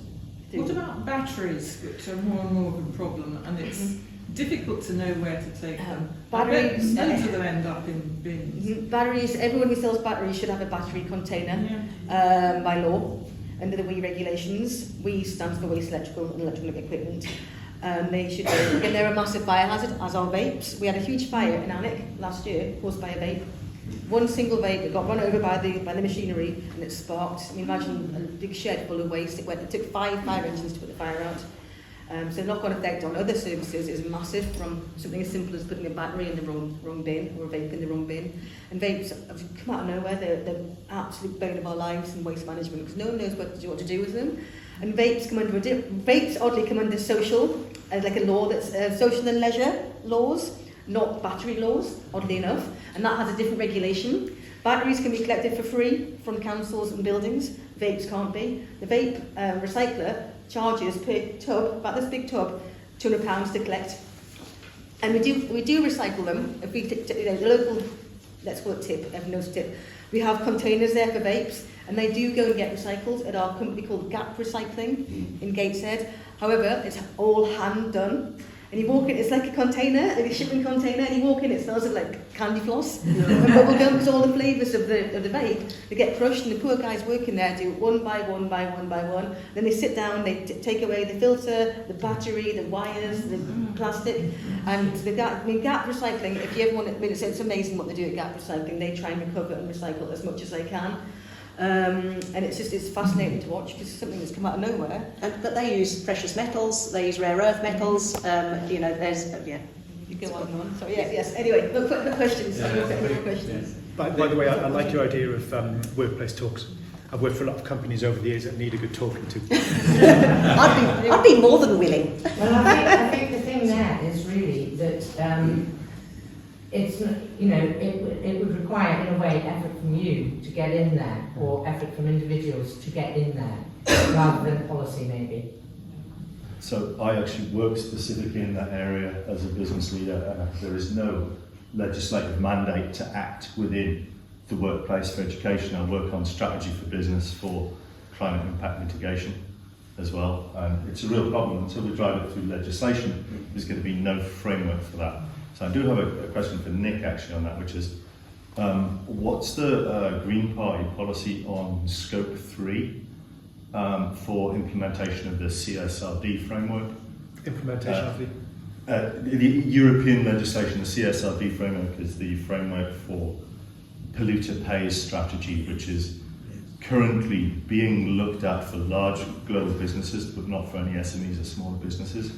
What about batteries, which are more and more of a problem, and it's difficult to know where to take them? Batteries, Loads of them end up in bins. Batteries, everyone who sells batteries should have a battery container by law, under the WEEE regulations. WEEE stands for Waste Electrical and Electronic Equipment. They should, again, they're a massive fire hazard, as are vapes. We had a huge fire in Alnwick last year caused by a vape. One single vape, it got run over by the machinery and it sparked. I mean, imagine a big shed full of waste. It took 5 fire engines to put the fire out. So the knock-on effect on other services is massive, from something as simple as putting a battery in the wrong bin or a vape in the wrong bin. And vapes have come out of nowhere. They're the absolute bane of our lives in waste management, because no one knows what to do with them. And vapes come under vapes oddly come under social, like a law that's social and leisure laws, not battery laws, oddly enough, and that has a different regulation. Batteries can be collected for free from councils and buildings, vapes can't be. The vape recycler charges per tub, about this big tub, £200 to collect. And we do recycle them. If we, the local, let's call it tip, everyone knows tip, we have containers there for vapes, and they do go and get recycled at our company called Gap Recycling in Gateshead. However, it's all hand done. And you walk in, it's like a container, like a shipping container, and you walk in, it smells of like candy floss and bubblegum, because all the flavours of the vape, they get crushed, and the poor guys working there do it one by one. Then they sit down, they take away the filter, the battery, the wires, the plastic, and Gap Recycling, if you ever want to, I mean, it's amazing what they do at Gap Recycling. They try and recover and recycle as much as they can. And it's fascinating to watch, because it's something that's come out of nowhere. But they use precious metals, they use rare earth metals, you know, there's, You go on and on. So yes. Anyway, quick questions. Any more questions? By the way, I like your idea of workplace talks. I've worked for a lot of companies over the years that need a good talking to. I'd be more than willing. Well, I think the thing there is really that it's, you know, it would require, in a way, effort from you to get in there, or effort from individuals to get in there, rather than policy, maybe. So I actually work specifically in that area as a business leader, and there is no legislative mandate to act within the workplace for education. I work on strategy for business for climate impact mitigation as well, and it's a real problem. Until we drive it through legislation, there's going to be no framework for that. So I do have a question for Nick actually on that, which is, what's the Green Party policy on Scope 3 for implementation of the CSRD framework? Implementation of the European legislation. The CSRD framework is the framework for polluter pays strategy, which is currently being looked at for large global businesses, but not for any SMEs or smaller businesses.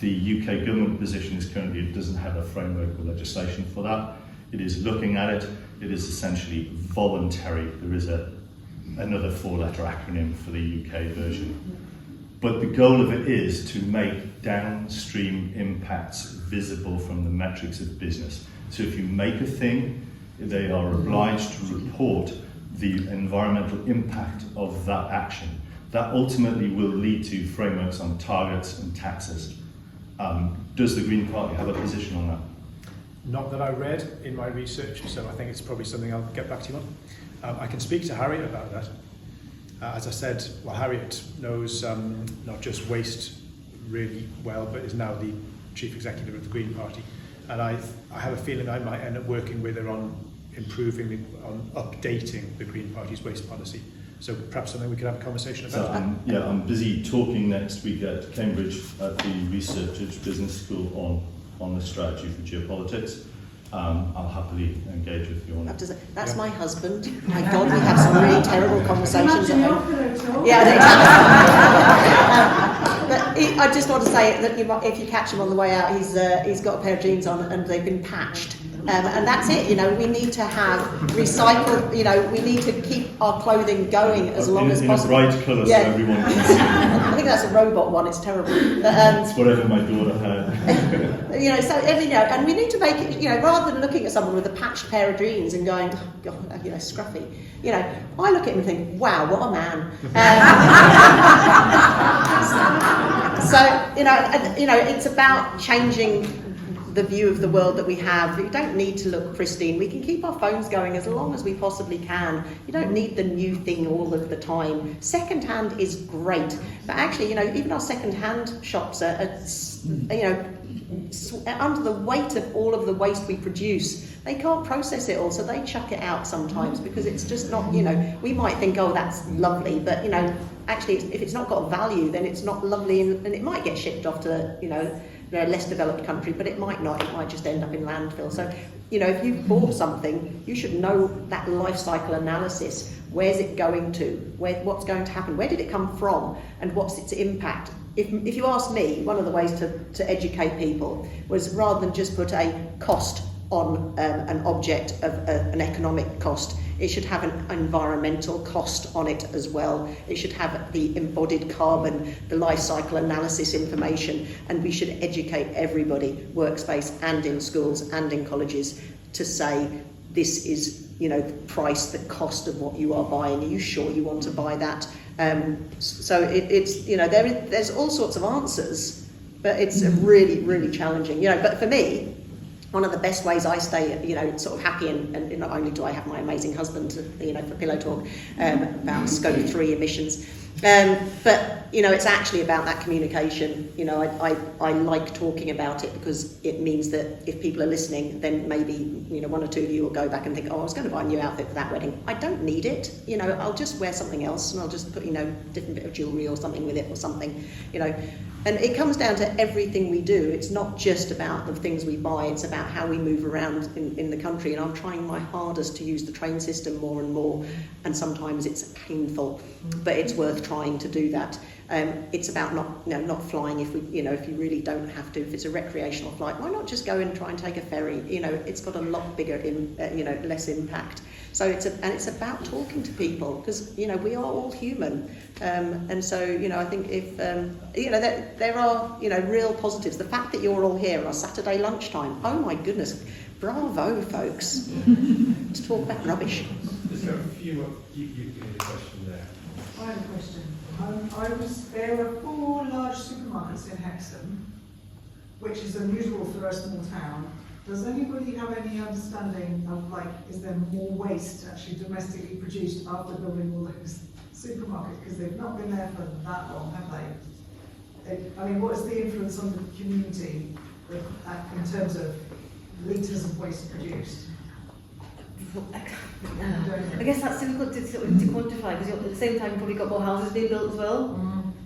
The UK government position is currently it doesn't have a framework or legislation for that. It is looking at it. It is essentially voluntary. There is another 4-letter acronym for the UK version. But the goal of it is to make downstream impacts visible from the metrics of business. So if you make a thing they are obliged to report the environmental impact of that action. That ultimately will lead to frameworks on targets and taxes. Does the Green Party have a position on that? Not that I read in my research, so I think it's probably something I'll get back to you on. I can speak to Harriet about that. As I said, well, Harriet knows not just waste really well, but is now the Chief Executive of the Green Party. And I have a feeling I might end up working with her on on updating the Green Party's waste policy. So perhaps something we could have a conversation about. So I'm busy talking next week at Cambridge at the Researchers Business School on the strategy for geopolitics. I'll happily engage with you on it. That's my husband. My God, we have some really terrible conversations at home. Yeah, but I just want to say that if you catch him on the way out, he's got a pair of jeans on and they've been patched. And that's it, we need to have recycled, we need to keep our clothing going as long as possible. In a bright colour so everyone can see. I think that's a robot one, it's terrible. But, it's whatever my daughter had. And we need to make it, rather than looking at someone with a patched pair of jeans and going, oh, God, scruffy, I look at him and think, wow, what a man. It's about changing the view of the world that we have. You don't need to look pristine. We can keep our phones going as long as we possibly can. You don't need the new thing all of the time. Second-hand is great, but actually, even our second-hand shops are under the weight of all of the waste we produce. They can't process it all, so they chuck it out sometimes because it's just not, we might think, oh, that's lovely, but, actually, if it's not got value, then it's not lovely, and it might get shipped off to, a less developed country, but it might not. It might just end up in landfill. So, if you've bought something, you should know that life cycle analysis. Where's it going to? What's going to happen? Where did it come from? And what's its impact? If you ask me, one of the ways to educate people was rather than just put a cost on an object of an economic cost, it should have an environmental cost on it as well. It should have the embodied carbon, the life cycle analysis information, and we should educate everybody, workspace and in schools and in colleges, to say this is, the price, the cost of what you are buying. Are you sure you want to buy that? So it's there's all sorts of answers, but it's really, really challenging. But for me, one of the best ways I stay, sort of happy, and not only do I have my amazing husband, for pillow talk about scope 3 emissions, but it's actually about that communication. I like talking about it because it means that if people are listening, then maybe one or two of you will go back and think, oh, I was going to buy a new outfit for that wedding. I don't need it. I'll just wear something else, and I'll just put different bit of jewellery or something with it or something. And it comes down to everything we do. It's not just about the things we buy, it's about how we move around in the country. And I'm trying my hardest to use the train system more and more. And sometimes it's painful, but it's worth trying to do that. It's about not flying if you really don't have to. If it's a recreational flight, why not just go and try and take a ferry? It's got a lot bigger, less impact. So it's about talking to people because we are all human, and so I think if there are real positives. The fact that you're all here on Saturday lunchtime, oh my goodness, bravo, folks, to talk about rubbish. Just a few more. You had a question there. I have a question. There are 4 large supermarkets in Hexham, which is unusual for a small town. Does anybody have any understanding of, is there more waste actually domestically produced after building all those supermarkets? Because they've not been there for that long, have they? What is the influence on the community in terms of litres of waste produced? I guess that's difficult to quantify because at the same time you've probably got more houses being built as well.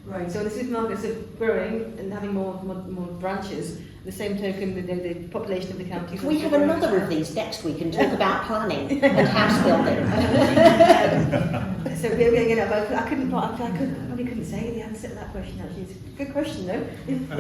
Right. So the supermarkets are growing and having more branches. At the same token, the population of the county. We have another of these next week and talk about planning and house building. So I probably couldn't say the answer to that question. Actually, it's a good question though. And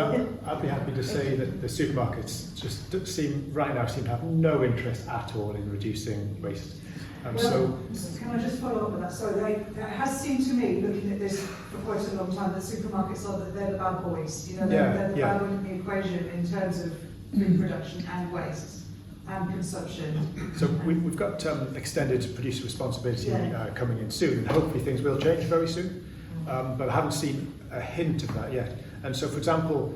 I'd be happy to say that the supermarkets just seem to have no interest at all in reducing waste. Can I just follow up with that? So it has seemed to me, looking at this for quite a long time, that supermarkets they're the bad boys. They're the bad one in the equation in terms of food production and waste. and consumption. So we've got extended producer responsibility Yeah. coming in soon, and hopefully things will change very soon. But I haven't seen a hint of that yet. And so, for example,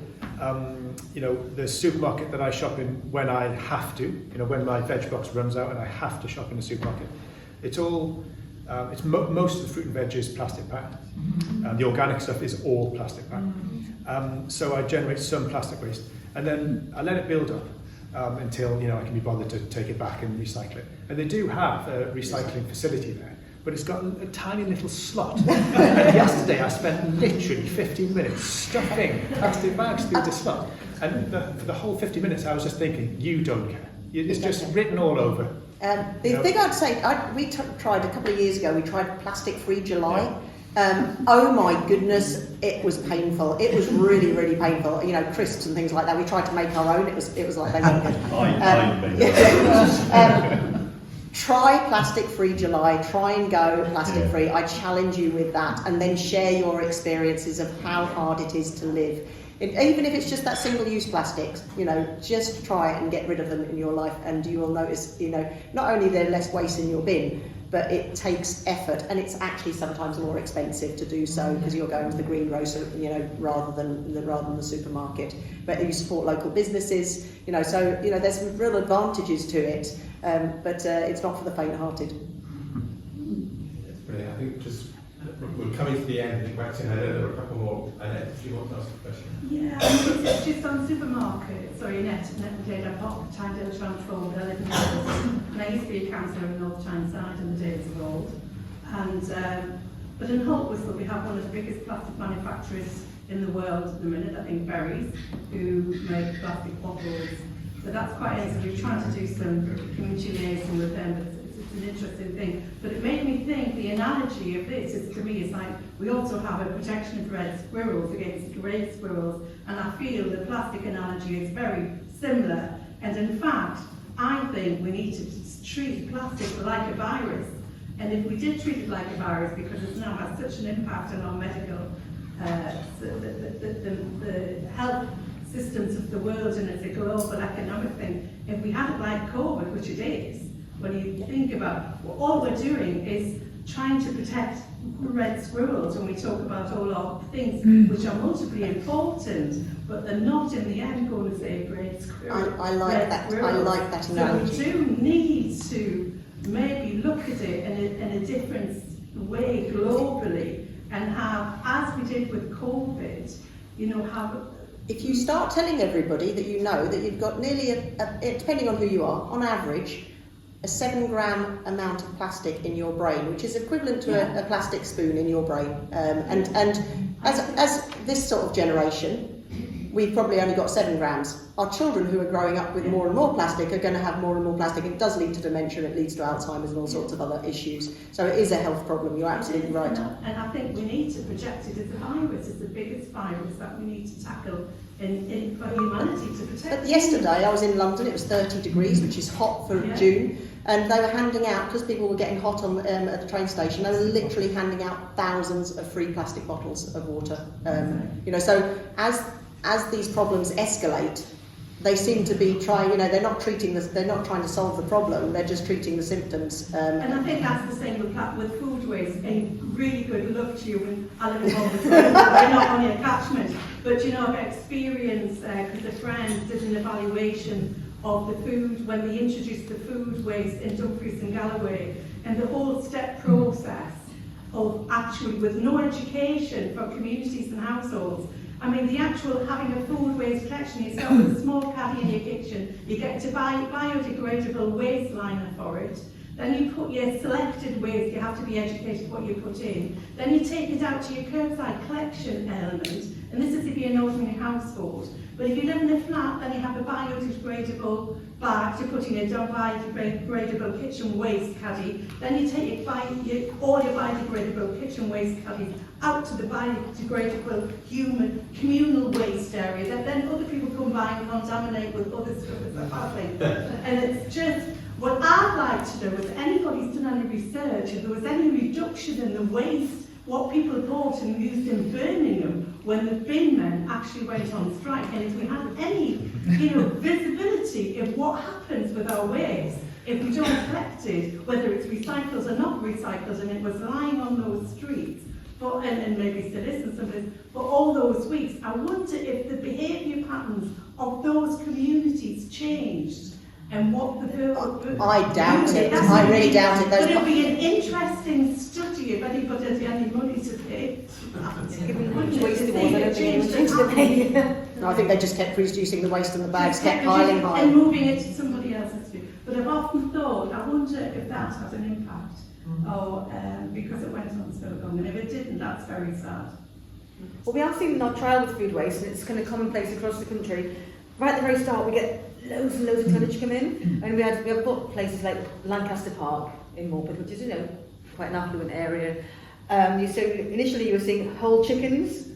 you know, the supermarket that I shop in when I have to, you know, when my veg box runs out and I have to shop in the supermarket, it's all, most of the fruit and veg is plastic packed. The organic stuff is all plastic packed. So I generate some plastic waste, and then I let it build up until, you know, I can be bothered to take it back and recycle it. And they do have a recycling facility there, but it's got a tiny little slot. And yesterday I spent literally 15 minutes stuffing plastic bags through the slot. And for the whole 50 minutes I was just thinking, you don't care. It's just written all over. The thing I'd say, we tried a couple of years ago, we tried plastic-free July. Oh my goodness, it was painful. It was really, really painful. You know, crisps and things like that. We tried to make our own. It was like they weren't good. Try plastic-free July. Try and go plastic-free. I challenge you with that, and then share your experiences of how hard it is to live. Even if it's just that single-use plastics, you know, just try it and get rid of them in your life, and you will notice, you know, not only there's less waste in your bin, but it takes effort, and it's actually sometimes more expensive to do so because you're going to the greengrocer, you know, rather than the supermarket. But you support local businesses, you know, so you know there's some real advantages to it, but it's not for the faint-hearted. Brilliant. I think just we're coming to the end. I think Maxine had a couple more. Annette, if you want to ask a question. Yeah, it's just on supermarkets. Sorry, Annette McLeod, I'm part of Tynedale Transformed. I live in Wales, and I used to be a councillor in North Tyneside in the days of old. And but in Holtwhistle we have one of the biggest plastic manufacturers in the world at the minute, I think Berries, who make plastic bottles. So that's quite interesting. We're trying to do some community liaison with them, but it's an interesting thing. But it made me think the analogy of this is, to me, is like we also have a protection of red squirrels against grey squirrels, and I feel the plastic analogy is very similar. And in fact, I think we need to treat plastic like a virus. And if we did treat it like a virus, because it's now has such an impact on our medical, the health systems of the world, and it's a global economic thing. If we had it like COVID, which it is, when you think about all we're doing is trying to protect red squirrels, and we talk about all our things which are multiply important, but they're not in the end going to save red squirrels. I like that. I like that analogy. So we do need to maybe look at it in a different way globally, and have, as we did with COVID, you know, have. If you start telling everybody that you know that you've got nearly depending on who you are, on average, a 7-gram amount of plastic in your brain, which is equivalent to a plastic spoon in your brain. And as this sort of generation, we've probably only got 7 grams. Our children who are growing up with more and more plastic are going to have more and more plastic. It does lead to dementia, it leads to Alzheimer's and all sorts of other issues. So it is a health problem, you're absolutely right. And I think we need to project it as a virus. It's the biggest virus that we need to tackle in for humanity to protect. But yesterday I was in London, it was 30 degrees, which is hot for June, and they were handing out, because people were getting hot on at the train station, they were literally handing out thousands of free plastic bottles of water. You know, so as these problems escalate, they seem to be trying, you know, they're not trying to solve the problem, they're just treating the symptoms. And I think that's the same with food waste. And really good luck to you when I live in Holtwhistle. We're not only a catchment, but you know, I've experienced, because a friend did an evaluation of the food when they introduced the food waste in Dumfries and Galloway, and the whole step process of actually, with no education for communities and households. I mean, the actual having a food waste collection, you start with a small caddy in your kitchen, you get to buy biodegradable waste liner for it, then you put your selected waste, you have to be educated what you put in, then you take it out to your curbside collection element, and this is if you're an ordinary household. But if you live in a flat, then you have a biodegradable bag to put in a biodegradable kitchen waste caddy. Then you take all your biodegradable kitchen waste caddies out to the biodegradable communal waste area. Then other people come by and contaminate with other stuff. It's a bad thing. And it's just, what I'd like to know is, anybody's done any research, if there was any reduction in the waste, what people bought and used in Birmingham, when the bin men actually went on strike. And if we had any, visibility of what happens with our waste, if we don't collect it, whether it's recycled or not recycled, and it was lying on those streets, and maybe still is in some places, for all those weeks, I wonder if the behaviour patterns of those communities changed. And what the I doubt it. I really doubt it. But it would be an interesting study if anybody had any money to pay. No, I think they just kept producing the waste and the bags kept piling high. And moving it to somebody else's street. But I've often thought, I wonder if that has an impact. Because it went on so long. And if it didn't, that's very sad. Well, we have seen in our trial with food waste, and it's kind of commonplace across the country. Right at the very start, we get loads and loads of tonnage come in, and we have got places like Lancaster Park in Morpeth, which is quite an affluent area. So initially you were seeing whole chickens,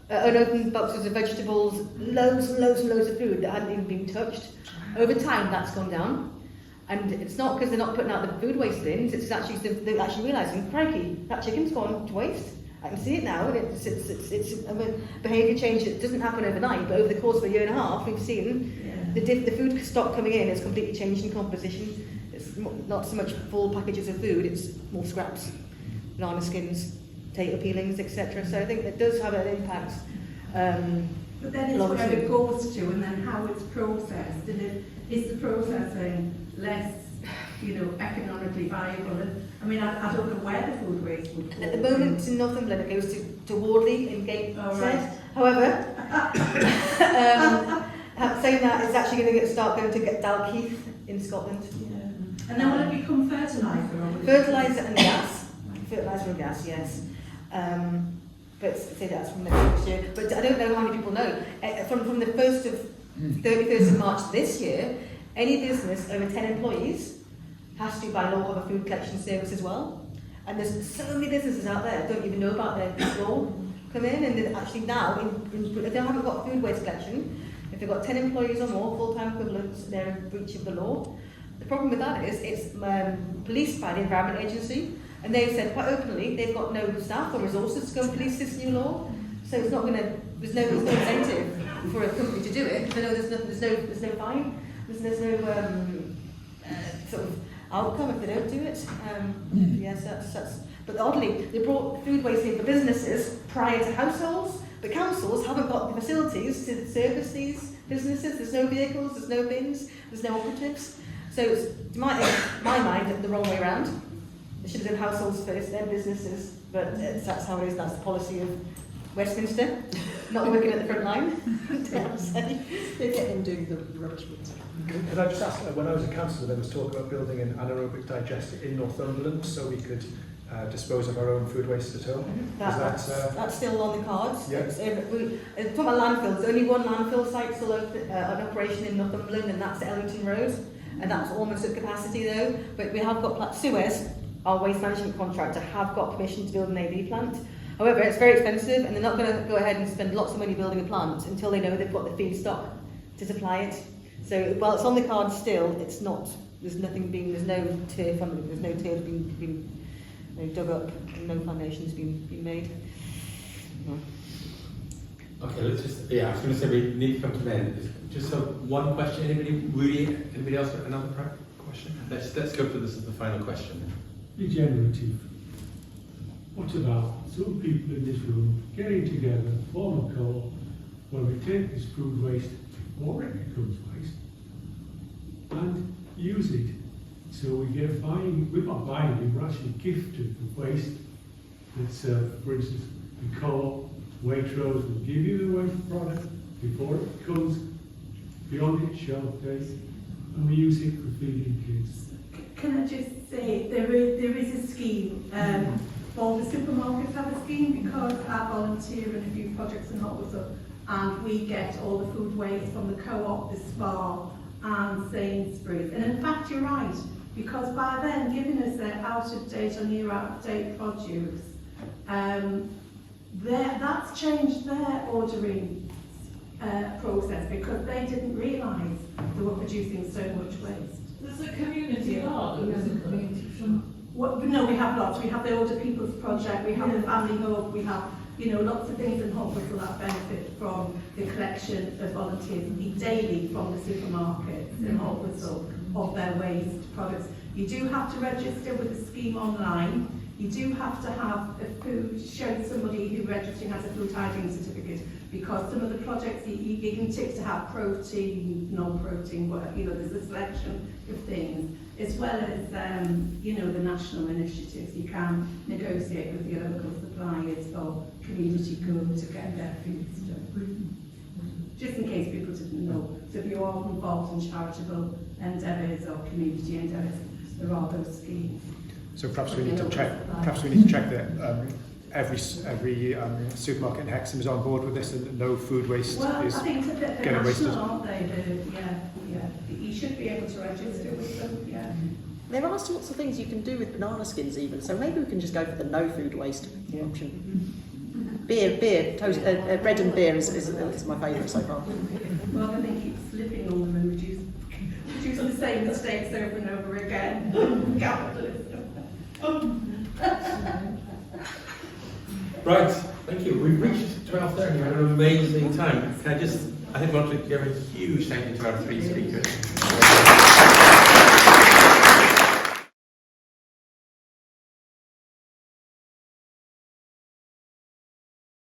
unopened boxes of vegetables, loads and loads and loads of food that hadn't even been touched. Over time, that's gone down, and it's not because they're not putting out the food waste bins. It's actually they're actually realising, crikey, that chicken's gone to waste. I can see it now, and it's a behaviour change that doesn't happen overnight, but over the course of a year and a half, we've seen the food stock coming in has completely changed in composition. It's not so much full packages of food, it's more scraps, banana skins, potato peelings, etc. So I think that does have an impact. But then it's where it goes to, and then how it's processed, and is the processing less economically viable? I mean, I don't know where the food waste would go. At the moment, in Northumberland, it goes to Wardley in Gateshead. Right. However, saying that, it's actually going to start going to Dalkeith in Scotland. Yeah. And then will it become fertiliser? Fertiliser and gas. Fertiliser and gas, yes. But say that's from next year. But I don't know how many people know. From the 31st of March this year, any business over 10 employees has to, by law, have a food collection service as well. And there's so many businesses out there that don't even know about this law come in, and actually now, if they haven't got food waste collection, if they've got 10 employees or more, full-time equivalents, they're in breach of the law. The problem with that is it's policed by the Environment Agency, and they've said quite openly they've got no staff or resources to go and police this new law. So it's not going to. There's no incentive for a company to do it. Because I know there's no fine. There's no sort of outcome if they don't do it. Yes, that's. But oddly, they brought food waste in for businesses prior to households. But councils haven't got the facilities to service these businesses. There's no vehicles. There's no bins. There's no operatives. So it's, to my mind, the wrong way around. They should have done households first, then businesses, but that's how it is, that's the policy of Westminster, not working at the front line. They get them doing the rubbish bins. Could I just ask, when I was a councillor, there was talk about building an anaerobic digester in Northumberland so we could dispose of our own food waste at home? That's still on the cards. Yeah. Talking about landfills, there's only one landfill site still open, an operation in Northumberland, and that's Ellington Road, and that's almost at capacity though, but we have got Suez, our waste management contractor, have got permission to build an AV plant. However, it's very expensive, and they're not going to go ahead and spend lots of money building a plant until they know they've got the feedstock to supply it. So while it's on the cards still, it's not. There's no turf on it. There's no turf being dug up, and no foundations being made. No. Okay, let's just. I was going to say we need to come to the end. Just one question. Anybody else got another question? Let's go for this as the final question. Regenerative. What about some people in this room getting together, form a co-op, where we take this food waste, or it becomes waste, and use it. So we're not buying it, we're actually gifted the waste. That's, for instance, the co-op, Waitrose will give you the waste product before it comes beyond its shelf date, and we use it for feeding kids. Can I just say, there is a scheme, all the supermarkets have a scheme, because I volunteer in a few projects in Hotwitzel, and we get all the food waste from the co-op, the Spar and Sainsbury's. And in fact, you're right, because by then, giving us their out-of-date or near-out-of-date produce, that's changed their ordering process, because they didn't realise they were producing so much waste. There's a community hub, there's a community shop. No, we have lots. We have the Older People's Project, we have the Family Hub, we have you know, lots of things in Hot Whistle that benefit from the collection of volunteers daily from the supermarkets in Hot Whistle of their waste products. You do have to register with the scheme online. You do have to have a food, show somebody who registering has a food hygiene certificate, because some of the projects you can tick to have protein, non-protein, you know, there's a selection of things, as well as, you know, the national initiatives. You can negotiate with your local suppliers for community good to get their food stuff. Just in case people didn't know. So if you are involved in charitable endeavours or community endeavours, there are those schemes. So perhaps we need to check. Perhaps we need to check that every supermarket in Hexham is on board with this, and no food waste is I think that getting wasted. aren't they? Yeah. You should be able to register with them. Yeah. There are sorts of things you can do with banana skins even, so maybe we can just go for the no food waste option. Beer, bread and beer is my favourite so far. Rather than keep slipping on them and reduce the same mistakes over and over again. Capitalism. Right, thank you. We've reached 12:30. We had an amazing time. I think we want to give a huge thank you to our three speakers.